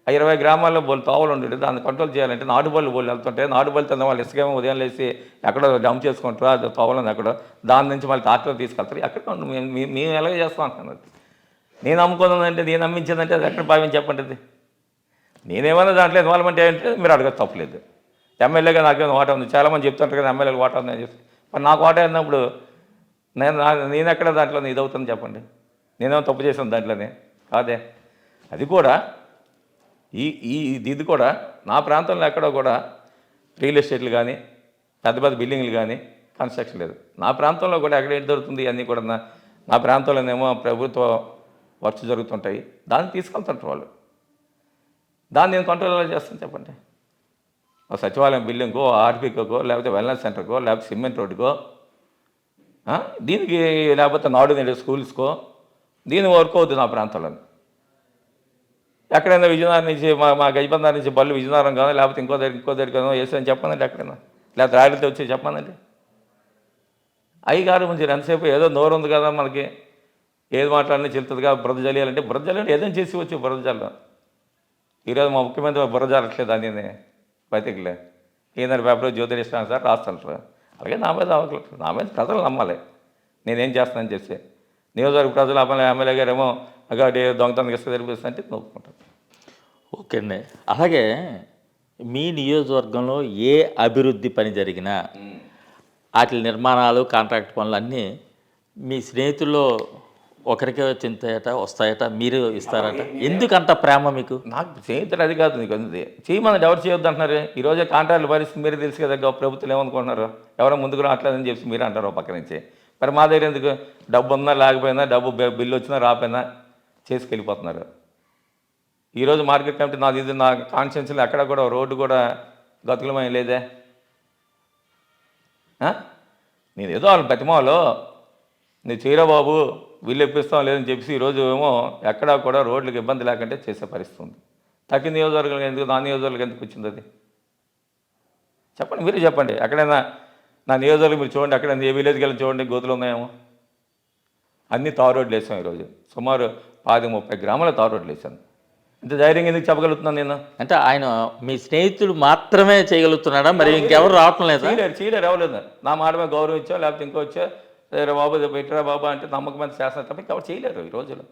ఆ 20 గ్రామాల్లో బోల్ తోవలు ఉంటుంటే దాన్ని కంట్రోల్ చేయాలంటే నాటుబళ్ళు వెళ్తుంటే నాటుబళ్ళు తిన్న వాళ్ళు ఇసుకేమో ఉదయం లేసి ఎక్కడో డంప్ చేసుకుంటారు, అది తోవలను ఎక్కడో దాని నుంచి మళ్ళీ ట్రాక్టర్ తీసుకెళ్తారు. ఎక్కడ మేము ఎలాగ చేస్తాం అంటున్నది. నేను అమ్ముకున్నదంటే నేను అమ్మించిందంటే అది ఎక్కడ భావించి చెప్పండి. అది నేనేమన్నా దాంట్లో ఇన్వాల్వ్మెంట్ ఏంటంటే మీరు అడగదు, తప్పలేదు. ఎమ్మెల్యేగా నాకేమైనా వాటా ఉంది, చాలామంది చెప్తుంటారు కదా ఎమ్మెల్యేలు వాటా ఉందని చెప్పి. మరి నాకు వాటా అయినప్పుడు నేను ఎక్కడ దాంట్లో ఇది అవుతుంది చెప్పండి? నేనేమో తప్పు చేసాను దాంట్లోనే కాదే. అది కూడా ఇది కూడా నా ప్రాంతంలో ఎక్కడో కూడా రియల్ ఎస్టేట్లు కానీ పెద్ద పెద్ద బిల్డింగ్లు కానీ కన్స్ట్రక్షన్ లేదు. నా ప్రాంతంలో కూడా ఎక్కడ ఏంటి దొరుకుతుంది అన్నీ కూడా నా ప్రాంతంలోనేమో ప్రభుత్వ వర్క్స్ జరుగుతుంటాయి. దాన్ని తీసుకెళ్తుంటారు వాళ్ళు. దాన్ని నేను కంట్రోల్ ఎలా చేస్తాను చెప్పండి? ఒక సచివాలయం బిల్డింగ్కో, ఆర్బీకో, లేకపోతే వెల్నెస్ సెంటర్కో, లేకపోతే సిమెంట్ రోడ్డుకో, దీనికి లేకపోతే నాడు నేడు స్కూల్స్కో దీని వర్క్ అవుద్ది నా ప్రాంతంలో. ఎక్కడైనా విజయనగరం నుంచి మా గజబంధాల నుంచి బళ్ళు విజయనగరం కానీ లేకపోతే ఇంకో దగ్గర వేసాను చెప్పనండి. ఎక్కడైనా లేకపోతే రాయలతో వచ్చి చెప్పనండి. అయ్యగారు మంచి ఎంతసేపు ఏదో నోరు ఉంది కదా మనకి, ఏది మాట్లాడినా చెల్తుందిగా. బురద జల్లియాలంటే బురద జల్లి ఏదైనా చేసి వచ్చి బురద జల్లం. ఈరోజు మా ముఖ్యమంత్రి బురద జల్లట్లేదు అని బతికలే. ఏంటంటే పేపర్ జ్యోతిరిస్తాను సార్ రాస్తాను సార్. అలాగే నా మీద అవ్వట్లేదు. నా మీద ప్రజలు నమ్మాలి నేనేం చేస్తానని చెప్పి. నియోజకవర్గ ప్రజలు ఎమ్మెల్యే గారేమో అక్కడ దొంగతనం ఇస్తే తెలిపిస్తుంటే నొప్పుకుంటారు. ఓకే అండి. అలాగే మీ నియోజకవర్గంలో ఏ అభివృద్ధి పని జరిగినా వాటి నిర్మాణాలు కాంట్రాక్ట్ పనులు అన్నీ మీ స్నేహితుల్లో ఒకరికే చెందుతాయట, వస్తాయట, మీరు ఇస్తారట. ఎందుకంత ప్రేమ మీకు? నాకు స్నేహితులు అది కాదు, నీకు అంది చేయమని ఎవరు చేయొద్దు అంటున్నారు. ఈరోజే కాంట్రాక్టుల పరిస్థితి మీరు తెలుసు కదా. ప్రభుత్వం ఏమనుకుంటున్నారు, ఎవరో ముందుకు రావట్లేదని చెప్పి మీరు అంటారు పక్క నుంచి. మరి మా దగ్గర ఎందుకు డబ్బు ఉన్నా లేకపోయినా, డబ్బు బిల్లు వచ్చినా రాకపోయినా చేసుకెళ్ళిపోతున్నారు. ఈరోజు మార్కెట్ కమిటీ నా కాన్స్టిట్యున్సీలో ఎక్కడ కూడా రోడ్డు కూడా గతుకులమై లేదే. నేను ఏదో వాళ్ళ బతిమాలో నేను చేయరా బాబు వీళ్ళు ఇప్పిస్తాం లేదని చెప్పి ఈరోజు ఏమో ఎక్కడా కూడా రోడ్లకు ఇబ్బంది లేకుంటే చేసే పరిస్థితి ఉంది. తగ్గిన నియోజకవర్గం ఎందుకు, నా నియోజకవర్గం ఎందుకు వచ్చింది అది చెప్పండి, మీరే చెప్పండి. ఎక్కడైనా నా నియోజకవర్గం మీరు చూడండి, ఎక్కడైనా ఏ విలేజ్కి వెళ్ళి చూడండి గోతులు ఉన్నాయేమో. అన్నీ తారు రోడ్లు వేసాం ఈరోజు. సుమారు 30 గ్రామాల తారు రోడ్లు వేసాను. ఇంత ధైర్యంగా ఎందుకు చెప్పగలుగుతున్నాను నేను? అంటే ఆయన మీ స్నేహితులు మాత్రమే చేయగలుగుతున్నాడా, మరి ఇంకెవరు రావటం లేదా? చేయలేరు ఎవరు. నా మాట మీద గౌరవం ఇచ్చో లేకపోతే ఇంకో వచ్చో రే బాబు పెట్టరా బాబా అంటే నమ్మకమైన శాసనం తప్ప ఎవరు చేయలేరు ఈ రోజులో.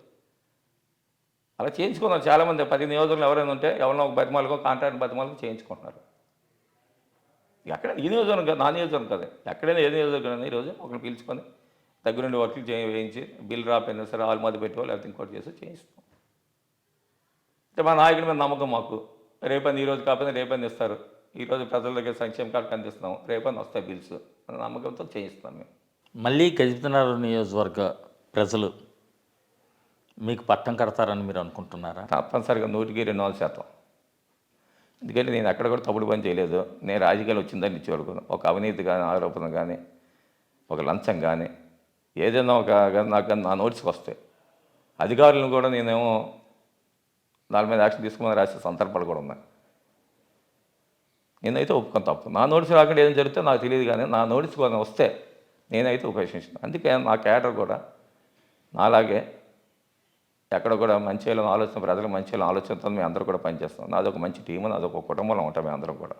అలా చేయించుకున్నారు చాలామంది. 10 నియోజకవర్గంలో ఎవరైనా ఉంటే ఎవరినో ఒక బతిమాలకో కాంట్రాక్ట్ బతిమాలకో చేయించుకుంటున్నారు. ఎక్కడ ఈ నియోజకవర్గం కాదు, నా నియోజకవర్గం కాదు, ఎక్కడైనా ఏ నియోజకవర్గం ఈరోజు ఒకరిని పిలుచుకొని దగ్గరుండి వర్క్లు వేయించి బిల్లు రాపోయినా సరే ఆల్మది పెట్టో లేకపోతే ఇంకోటి చేసి చేయిస్తాం. అంటే మా నాయకుడి మీద నమ్మకం మాకు. రేపని ఈరోజు కాకపోతే రేపని ఇస్తారు. ఈరోజు ప్రజల దగ్గర సంక్షేమ కార్డు అందిస్తున్నాం, రేపని వస్తాయి బిల్స్ అనే నమ్మకంతో చేయిస్తాం మేము. మళ్ళీ గజపతినగరం నియోజకవర్గ ప్రజలు మీకు పట్టం కడతారని మీరు అనుకుంటున్నారా? తప్పనిసరిగా 100% ఎందుకంటే నేను ఎక్కడ కూడా తప్పుడు పని చేయలేదు. నేను రాజకీయాలు వచ్చిందని ఇచ్చేవాడుకున్నాను. ఒక అవినీతి కానీ, ఆరోపణ కానీ, ఒక లంచం కానీ ఏదైనా నాకు నా నోటీస్కి వస్తాయి. అధికారులను కూడా నేనేమో దాని మీద యాక్షన్ తీసుకోమని రాసే సందర్భాలు కూడా ఉన్నాయి. నేనైతే ఒప్పుకొని తప్పు. నా నోటీస్ రాకుండా ఏదైనా జరిగితే నాకు తెలియదు, కానీ నా నోటీస్ కూడా వస్తే నేనైతే ఉపేక్షించాను. అందుకే నా క్యాడర్ కూడా నాలాగే ఎక్కడ కూడా మంచి చేయాలని ఆలోచన, ప్రజలకు మంచి చేయాలని ఆలోచనతో మేము అందరూ కూడా పనిచేస్తాం. నాదొక మంచి టీము, నాదొక కుటుంబంలో ఉంటాం మేము అందరం కూడా.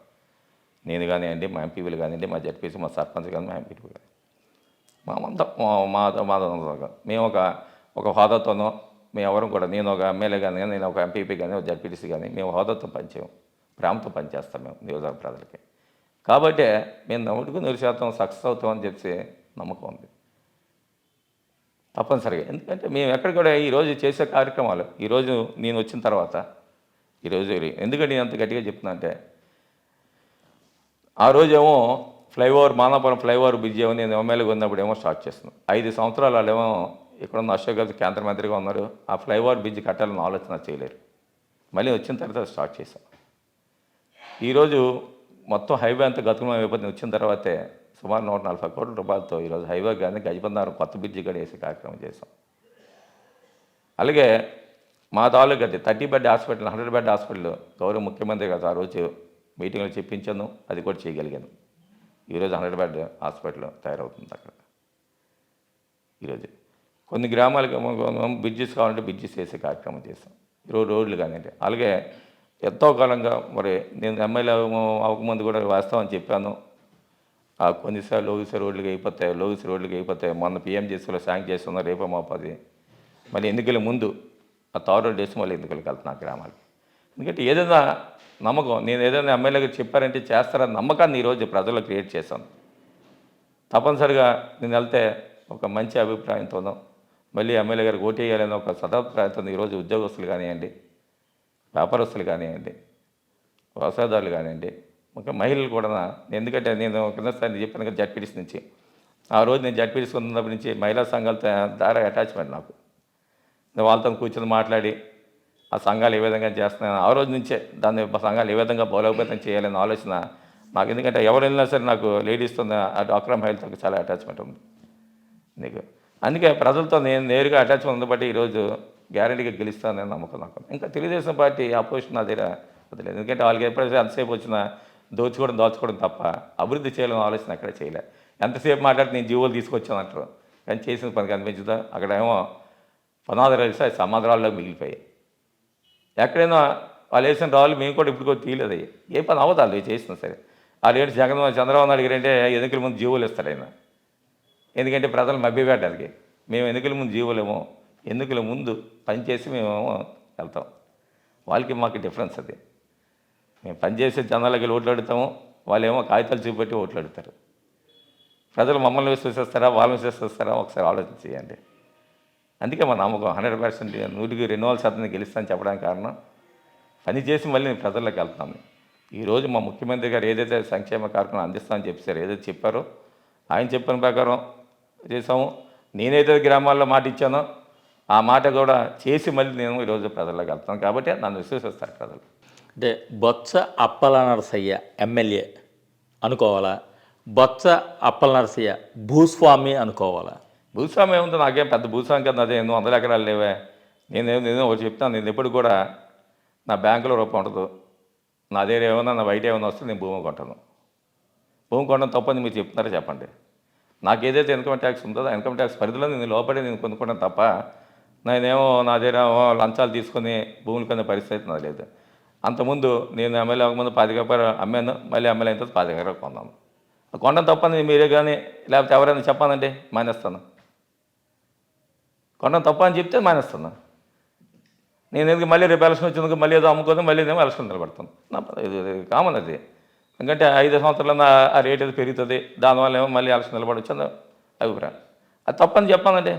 నేను కానివ్వండి, మా ఎంపీలు కానివ్వండి, మా జడ్పీసీ, మా సర్పంచ్ కానీ, మా ఎంపీలు కానీ, మాదంతా మేము ఒక హోదాతోనో మేము ఎవరు కూడా, నేను ఒక ఎమ్మెల్యే కానీ, నేను ఒక ఎంపీపీ కానీ, ఒక జడ్పీటీసీ కానీ, మేము హోదాతో పనిచేయం, ప్రేమతో పనిచేస్తాం మేము నియోజకవర్గ ప్రజలకి. కాబట్టి మేము 100% సక్సెస్ అవుతామని చెప్పి నమ్మకం ఉంది తప్పనిసరిగా. ఎందుకంటే మేము ఎక్కడ కూడా ఈరోజు చేసే కార్యక్రమాలు, ఈరోజు నేను వచ్చిన తర్వాత ఈరోజు ఎందుకంటే నేను అంత గట్టిగా చెప్తున్నా అంటే, ఆ రోజేమో ఫ్లైఓవర్ మానాపురం ఫ్లైఓవర్ బ్రిడ్జ్ ఏమో నేను ఎమ్మెల్యేగా ఉన్నప్పుడు ఏమో స్టార్ట్ చేస్తున్నాను. 5 సంవత్సరాలు వాళ్ళేమో ఇక్కడున్న అశోక్ గారు కేంద్ర మంత్రిగా ఉన్నారు. ఆ ఫ్లైఓవర్ బ్రిడ్జ్ కట్టాలని ఆలోచన చేయలేరు. మళ్ళీ వచ్చిన తర్వాత స్టార్ట్ చేశాం. ఈరోజు మొత్తం హైవే అంతా గతుకులం అయిపోతుంది. వచ్చిన తర్వాతే సుమారు 140 కోట్ల రూపాయలతో ఈరోజు హైవే కానీ గజపతినగరం కొత్త బ్రిడ్జి కూడా వేసే కార్యక్రమం చేశాం. అలాగే మా తాలూకు 30 బెడ్ హాస్పిటల్, 100 బెడ్ హాస్పిటల్ గౌరవ ముఖ్యమంత్రి గారు ఆ రోజు మీటింగ్లో చెప్పించాను, అది కూడా చేయగలిగాను. ఈరోజు 100 బెడ్ హాస్పిటల్ తయారవుతుంది అక్కడ. ఈరోజు కొన్ని గ్రామాలకు బ్రిడ్జెస్ కావాలంటే బ్రిడ్జెస్ వేసే కార్యక్రమం చేస్తాం. ఈరోజు రోడ్లు కానివ్వండి. అలాగే ఎంతో కాలంగా మరి నేను ఎమ్మెల్యే అవ్వకముందు కూడా వేస్తామని చెప్పాను. కొన్నిసార్లు లోగిసే రోడ్లకి అయిపోతాయి. మొన్న పిఎంజీసీలో శాంక్షన్ చేస్తున్నారు, రేపో మాపది. మళ్ళీ ఎన్నికల ముందు ఆ తారు రోడ్డు వేసి మళ్ళీ ఎన్నికలకు వెళ్తున్నా గ్రామాలకి. ఎందుకంటే ఏదైనా నమ్మకం, నేను ఏదైనా ఎమ్మెల్యేగా చెప్పారంటే చేస్తారని నమ్మకాన్ని ఈరోజు ప్రజల్లో క్రియేట్ చేశాను. తప్పనిసరిగా నేను వెళ్తే ఒక మంచి అభిప్రాయంతోనో, మళ్ళీ ఎమ్మెల్యే గారికి ఓటు వేయాలని ఒక సదాభిప్రాయంతో ఈరోజు ఉద్యోగస్తులు కానివ్వండి, వ్యాపారస్తులు కానివ్వండి, వ్యవసాయదారులు కానివ్వండి, ఒక మహిళలు కూడా ఎందుకంటే నేను కిందసారి చెప్పాను కదా జడ్పీటీసీ నుంచి ఆ రోజు నేను జడ్పీటీసీ ఉన్నప్పటి నుంచి మహిళా సంఘాలతో ద్వారా అటాచ్మెంట్ నాకు నేను వాళ్ళతో కూర్చొని మాట్లాడి ఆ సంఘాలు ఏ విధంగా చేస్తున్నాను ఆ రోజు నుంచే దాన్ని సంఘాలు ఏ విధంగా బలోపేతం చేయాలనే ఆలోచన నాకు ఎందుకంటే ఎవరు వెళ్ళినా సరే నాకు లేడీస్తో ఆ డాక్టర్ మహిళతో చాలా అటాచ్మెంట్ ఉంది నీకు అందుకే ప్రజలతో నేను నేరుగా అటాచ్మెంట్ ఉంది బట్టి ఈరోజు గ్యారెంటీగా గెలుస్తానని నమ్మకం నాకు ఇంకా తెలుగుదేశం పార్టీ అపోజిషన్ నా దగ్గర వదిలేదు ఎందుకంటే వాళ్ళకి ఎప్పుడైతే ఎంతసేపు వచ్చినా దాచుకోవడం తప్ప అభివృద్ధి చేయాలని ఆలోచన అక్కడ చేయలే ఎంతసేపు మాట్లాడితే నేను జీవోలు తీసుకొచ్చాను అంటారు కానీ చేసిన పని కనిపించుదా అక్కడ ఏమో పునాదులు వేస్తే అది సమాధానాల్లో మిగిలిపోయాయి ఎక్కడైనా వాళ్ళు వేసిన రాళ్ళు మేము కూడా ఇప్పుడు తీయలేదు అయ్యి ఏ పని అవ్వదాలు చేసినా సరే వాళ్ళు ఏంటి చంద్రబాబు నాయుడు గారు అంటే ఎన్నికల ముందు జీవోలు ఇస్తారు ఆయన ఎందుకంటే ప్రజలు మభ్యపెట్టడానికి మేము ఎన్నికల ముందు జీవులేమో ఎన్నికల ముందు పనిచేసి మేమేమో వెళ్తాం వాళ్ళకి మాకు డిఫరెన్స్ అది మేము పనిచేసే జనాలకి ఓట్లు అడుగుతాము వాళ్ళేమో కాగితాలు చూపెట్టి ఓట్లు అడుగుతారు ప్రజలు మమ్మల్ని విశ్వసిస్తారా వాళ్ళని విశ్వసిస్తారా ఒకసారి ఆలోచన చేయండి అందుకే మా నమ్మకం 100% 100% గెలుస్తానని చెప్పడానికి కారణం పని చేసి మళ్ళీ నేను ప్రజల్లోకి వెళ్తాను ఈరోజు మా ముఖ్యమంత్రి గారు ఏదైతే సంక్షేమ కార్యక్రమం అందిస్తామని చెప్పారో ఏదైతే చెప్పారో ఆయన చెప్పిన ప్రకారం చేసాము నేనైతే గ్రామాల్లో మాట ఇచ్చానో ఆ మాట కూడా చేసి మళ్ళీ నేను ఈరోజు ప్రజల్లోకి వెళ్తాను కాబట్టి నన్ను విశ్వసిస్తారు ప్రజలు అంటే బొత్స అప్పల నరసయ్య ఎమ్మెల్యే అనుకోవాలా బొత్స అప్పల నరసయ్య భూస్వామి అనుకోవాలా భూస్వామి ఏముంది నాకేం పెద్ద భూస్వామి కదా అదే 100 ఎకరాలు లేవే నేను ఒకటి చెప్తాను నేను ఎప్పుడు కూడా నా బ్యాంకులో రూపాయి ఉండదు నా దగ్గర ఏమన్నా నా బయట ఏమైనా వస్తే నేను భూమి కొంటాను భూమి కొనడం తప్పని మీరు చెప్తున్నారా చెప్పండి నాకు ఏదైతే ఇన్కమ్ ట్యాక్స్ ఉందో ఆ ఇన్కమ్ ట్యాక్స్ పరిధిలో నేను లోపడే నేను కొనుక్కోవడం తప్ప నేనేమో నా దగ్గర లంచాలు తీసుకొని భూములు కొనే పరిస్థితి నాది లేదు అంతకుముందు నేను ఎమ్మెల్యే అవ్వకముందు 10 ఎకరాలు అమ్మాను మళ్ళీ ఎమ్మెల్యే అయిన తర్వాత 10 ఎకరాలు కొన్నాను కొనడం తప్పని మీరే కానీ లేకపోతే ఎవరైనా చెప్పానండి మానేస్తాను కొనడం తప్ప అని చెప్తే మానేస్తాను నేను ఎందుకు మళ్ళీ రేపు ఎలక్షన్ వచ్చినందుకు మళ్ళీ ఏదో అమ్ముకొని మళ్ళీ ఏమో ఎలక్షన్ నిలబడతాను నా ఇది కామన్ అది ఎందుకంటే 5 సంవత్సరాల ఆ రేట్ అది పెరుగుతుంది దానివల్ల ఏమో మళ్ళీ ఎలక్షన్ నిలబడవచ్చు అని అభిప్రాయం అది తప్పని చెప్పానండి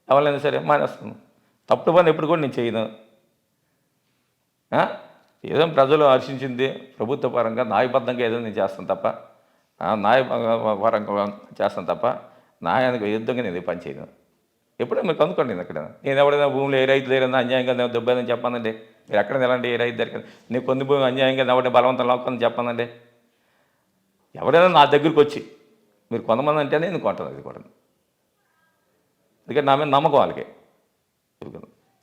ఎవరైనా సరే మానేస్తాను తప్పుడు పని ఎప్పుడు కూడా నేను చేయను ఏదో ప్రజలు హర్షించింది ప్రభుత్వ పరంగా న్యాయబద్ధంగా ఏదో నేను చేస్తాను తప్ప న్యాయపరంగా చేస్తాను తప్ప న్యాయానికి విరుద్ధంగా నేను పని చేయను ఎప్పుడైనా మీరు కనుక్కోండి నేను అక్కడ నేను ఎవడైనా భూమిలో ఏ రైతు దగ్గర అన్యాయంగా నేను దెబ్బని చెప్పానండి మీరు ఎక్కడ నిలండి ఏ రైతు దగ్గర నేను కొన్ని భూమి అన్యాయంగా ఎవరిని బలవంతం లాక్కొని చెప్పానండి ఎవరైనా నా దగ్గరికి వచ్చి మీరు కొంతమంది అంటేనే నేను కొంటాను అది కూడా ఎందుకంటే నా మీద నమ్మకం వాళ్ళకి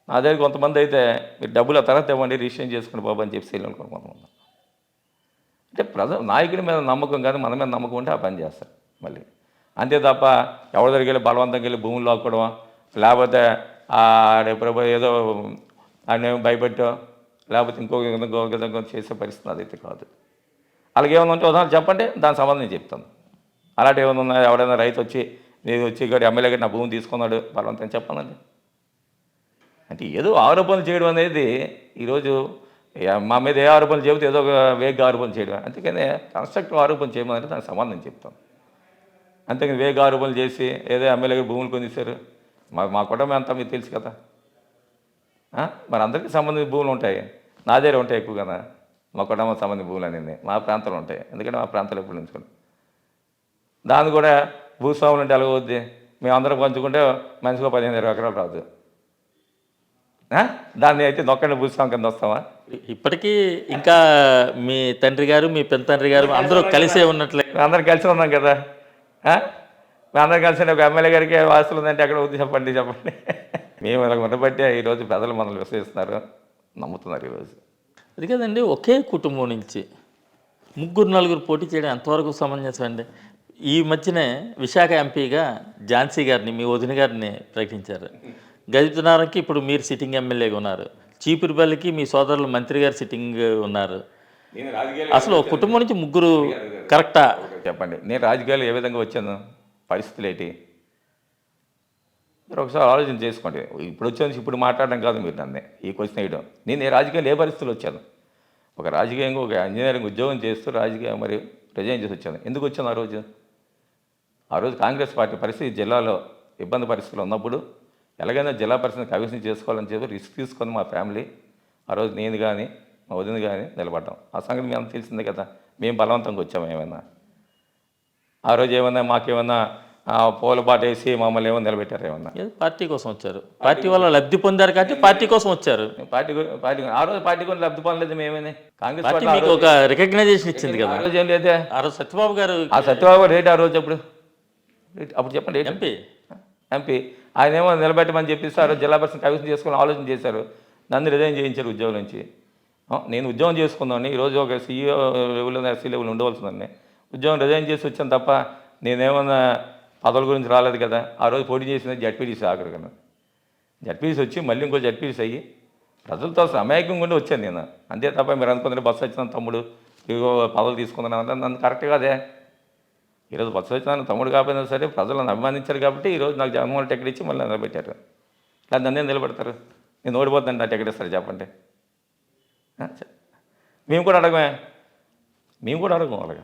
నా దగ్గర కొంతమంది అయితే మీరు డబ్బులు ఆ తర్వాత ఇవ్వండి రిజిస్ట్రేషన్ చేసుకుని బాబు అని చెప్పి చేయలేనుకోండి కొంతమంది అంటే నాయకుడి మీద నమ్మకం కానీ మన మీద నమ్మకం ఉంటే ఆ పని చేస్తారు మళ్ళీ అంతే తప్ప ఎవరి దగ్గరికి వెళ్ళి బలవంతంగా వెళ్ళి భూములు లాక్కోవడం లేకపోతే ఏదో ఆయన భయపెట్టో లేకపోతే ఇంకొక చేసే పరిస్థితి అదైతే కాదు అలాగే ఏమైనా ఉంటే ఉదాహరణ చెప్పండి దాని సంబంధం నేను చెప్తాను అలాంటి ఏమైనా ఉన్నాయో ఎవడైనా రైతు వచ్చి నేను వచ్చి ఇక్కడ ఎమ్మెల్యే గారు నా భూమి తీసుకున్నాడు బలవంతం చెప్పానండి అంటే ఏదో ఆరోపణలు చేయడం అనేది ఈరోజు మా మీద ఏ ఆరోపణలు చెబితే ఏదో ఒక వేగ్గా ఆరోపణలు చేయడం అందుకనే కన్స్ట్రక్టివ్ ఆరోపణ చేయమని దానికి సంబంధం చెప్తాను అంతేకాని వేగ ఆరోపణలు చేసి ఏదో ఎమ్మెల్యే గారు భూములు కొనిస్తారు మా కుటుంబం అంతా మీకు తెలుసు కదా మరి అందరికీ సంబంధించిన భూములు ఉంటాయి నా దగ్గర ఉంటాయి ఎక్కువగా మా కుటుంబం సంబంధించిన భూములు అనేది మా ప్రాంతంలో ఉంటాయి ఎందుకంటే మా ప్రాంతాలు ఎప్పుడు నుంచుకోండి దాన్ని కూడా భూస్వాములు అంటే ఎలాగవుద్ది మేము అందరం పంచుకుంటే మనిషిగా 15-20 ఎకరాలు రాదు దాన్ని అయితే నొక్కండి భూస్వామి కింద వస్తామా ఇప్పటికీ ఇంకా మీ తండ్రి గారు మీ పెద్ద తండ్రి గారు అందరూ కలిసే ఉన్నట్లే అందరం కలిసి ఉన్నాం కదా మేము అందరం కలిసి ఒక ఎమ్మెల్యే గారికి వాస్తులు ఉందంటే ఎక్కడ ఉంది చెప్పండి మేము ఇలా ఉండబట్టే ఈరోజు ప్రజలు మనల్ని విశ్వసిస్తున్నారు నమ్ముతున్నారు ఈరోజు అది కదండి ఒకే కుటుంబం నుంచి 3-4 పోటీ చేయడం ఎంతవరకు సమంజసం అండి ఈ మధ్యనే విశాఖ ఎంపీగా ఝాన్సీ గారిని మీ వదిన గారిని ప్రకటించారు గజపతినగరంకి ఇప్పుడు మీరు సిట్టింగ్ ఎమ్మెల్యేగా ఉన్నారు చీపురుపల్లికి మీ సోదరులు మంత్రి గారు సిట్టింగ్ ఉన్నారు అసలు ఒక కుటుంబం నుంచి 3 కరెక్టా చెప్పండి నేను రాజకీయాలు ఏ విధంగా వచ్చాను పరిస్థితులు ఏంటి మీరు ఒకసారి ఆలోచన చేసుకోండి ఇప్పుడు వచ్చాను ఇప్పుడు మాట్లాడడం కాదు మీరు నన్ను ఈ క్వశ్చన్ వేయడం నేను ఏ రాజకీయాలు ఏ పరిస్థితులు వచ్చాను ఒక రాజకీయంగా ఒక ఇంజనీరింగ్ ఉద్యోగం చేస్తూ రాజకీయ మరి రిజైన్ చేసి వచ్చాను ఎందుకు వచ్చాను ఆ రోజు కాంగ్రెస్ పార్టీ పరిస్థితి జిల్లాలో ఇబ్బంది పరిస్థితులు ఉన్నప్పుడు ఎలాగైనా జిల్లా పరిస్థితిని కవిసం చేసుకోవాలని చెప్పి రిస్క్ తీసుకొని మా ఫ్యామిలీ ఆ రోజు నేను కానీ మా వదిన కానీ నిలబడ్డాం ఆ సంగతి మేము తెలిసిందే కదా మేము బలవంతంగా వచ్చాము ఏమన్నా? ఆ రోజు ఏమన్నా మాకేమన్నా పూల బాట వేసి మమ్మల్ని ఏమో నిలబెట్టారు ఏమన్నా? ఏదో పార్టీ కోసం వచ్చారు, పార్టీ వల్ల లబ్ధి పొందారు కాబట్టి పార్టీ కోసం వచ్చారు. పార్టీ ఆ రోజు పార్టీ కొన్ని లబ్ధి పొందలేదు మేమేనే. కాంగ్రెస్ పార్టీ పార్టీ మీకు ఒక రికగ్నైజేషన్ ఇచ్చింది ఆ కదా. రోజు ఏం లేదే. ఆ రోజు సత్యబాబు గారు ఆ సత్యబాబు రేట్ ఆ రోజు అప్పుడు చెప్పండి రేట్. ఎంపీ ఎంపీ ఆయన ఏమో నిలబెట్టమని చెప్పేసి ఆ రోజు జిల్లా పరిషత్ కమిషన్ చేసుకుని ఆలోచన చేశారు. నన్ను రిజైన్ చేయించారు ఉద్యోగం నుంచి. నేను ఉద్యోగం చేసుకుందామని ఈరోజు ఒక సీఈఓ లెవెల్ ఎస్సీ లెవెల్ ఉండవలసిందండి. ఉద్యోగం రిజైన్ చేసి వచ్చాను తప్ప నేనేమన్నా పదవుల గురించి రాలేదు కదా. ఆ రోజు పోటీ చేసిన జడ్పీటీసీ ఆఖరికన్నా. జడ్పీటీసీ వచ్చి మళ్ళీ ఇంకో జడ్పీటీసీ అయ్యి ప్రజలతో అసలు అమాయకంగా ఉండి వచ్చాను నేను. అంతే తప్ప మీరు అనుకుంటే బస్సు వచ్చిన తమ్ముడు ఇగో పదవులు తీసుకుంటున్నాను అంటే నన్ను కరెక్ట్ కాదే. ఈరోజు బస్సు వచ్చిన తమ్ముడు కాకపోయినా సరే ప్రజలను అభిమానించారు కాబట్టి ఈరోజు నాకు జగన్మోహన్ టికెట్ ఇచ్చి మళ్ళీ నిలబెట్టారు. ఇలా నన్నే నిలబెడతారు. నేను ఓడిపోతుందంటే నా టికెట్ ఇస్తారు చెప్పండి. మేము కూడా అడగము అలాగా.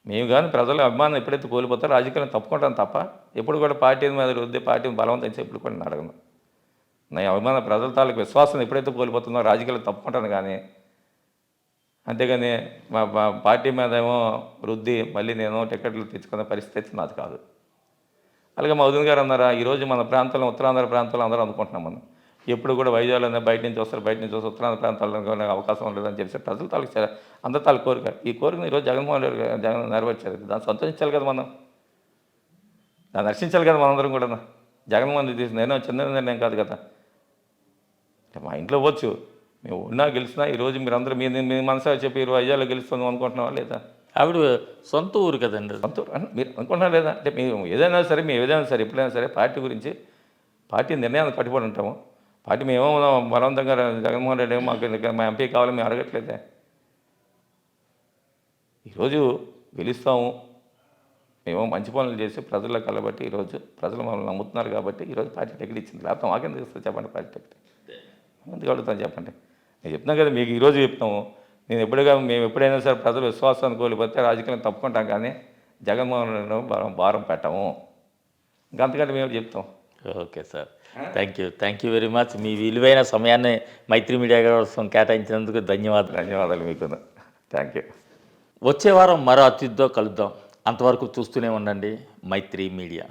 మేము కానీ ప్రజల అభిమానం ఎప్పుడైతే కోల్పోతారో రాజకీయాలను తప్పుకుంటాను తప్ప ఎప్పుడు కూడా పార్టీ మీద రుద్ది పార్టీని బలవంతం ఎప్పుడు కూడా నేను అడగను. నా అభిమాన ప్రజల తాలూకు విశ్వాసం ఎప్పుడైతే కోల్పోతుందో రాజకీయాలు తప్పుకుంటాను. కానీ అంతేగాని మా పార్టీ మీద ఏమో రుద్ది మళ్ళీ నేను టికెట్లు తెచ్చుకునే పరిస్థితి నాది కాదు. అలాగే మా ఉదయన్ గారు అన్నారా, ఈరోజు మన ప్రాంతంలో ఉత్తరాంధ్ర ప్రాంతంలో అందరూ అనుకుంటున్నాం మనం ఎప్పుడు కూడా వైజాగ్లోనే బయట నుంచి వస్తారు ఉత్తరాంధ్ర ప్రాంతాల్లో అవకాశం ఉండదని చెప్పి ప్రజల తాలూకు అందరి తాలూకు కోరిక. ఈ కోరికను ఈరోజు జగన్మోహన్ రెడ్డి జగన్ నెరవేర్చారు. దాన్ని సంతోషించాలి కదా మనం, దాన్ని దర్శించాలి కదా మనందరం కూడా. జగన్మోహన్ రెడ్డి తీసిన నిర్ణయం చిన్న నిర్ణయం కాదు కదా. మా ఇంట్లో వచ్చు మేము ఉన్నా గెలిచినా ఈరోజు మీరందరూ మీ మనసా చెప్పి వైజాగ్లో గెలుస్తున్నాం అనుకుంటున్నావా లేదా? ఆవిడ సొంత ఊరు కదండి. సొంత ఊరు మీరు అనుకుంటున్నారా లేదా? అంటే మేము ఏదైనా సరే ఎప్పుడైనా సరే పార్టీ గురించి పార్టీ నిర్ణయాన్ని కట్టుబడి ఉంటాము. పార్టీ మేమో బలవంతంగా జగన్మోహన్ రెడ్డి మాకు మా ఎంపీ కావాలని మేము అడగట్లేదే. ఈరోజు గెలుస్తాము, మేము మంచి పనులు చేసి ప్రజల్లో కలబట్టి ఈరోజు ప్రజలు మమ్మల్ని నమ్ముతున్నారు కాబట్టి ఈరోజు పార్టీ టికెట్ ఇచ్చింది. లేకపోతే మాకెందుకు ఇస్తుంది చెప్పండి పార్టీ టికెట్? ఎందుకు అడుగుతాను చెప్పండి? నేను చెప్తున్నాను కదా మీకు ఈరోజు చెప్తాము. మేము ఎప్పుడైనా సరే ప్రజలు విశ్వాసాన్ని కోల్పోతే రాజకీయాలను తప్పుకుంటాం కానీ జగన్మోహన్ రెడ్డి భారం పెట్టము. ఇంకంతకంటే మేము చెప్తాం. Okay sir, thank you very much. మీ విలువైన సమయాన్ని మైత్రి మీడియా కోసం కేటాయించినందుకు ధన్యవాదాలు మీకు. Thank you. వచ్చే వారం మరో అతిథితో కలుద్దాం. అంతవరకు చూస్తూనే ఉండండి మైత్రి మీడియా.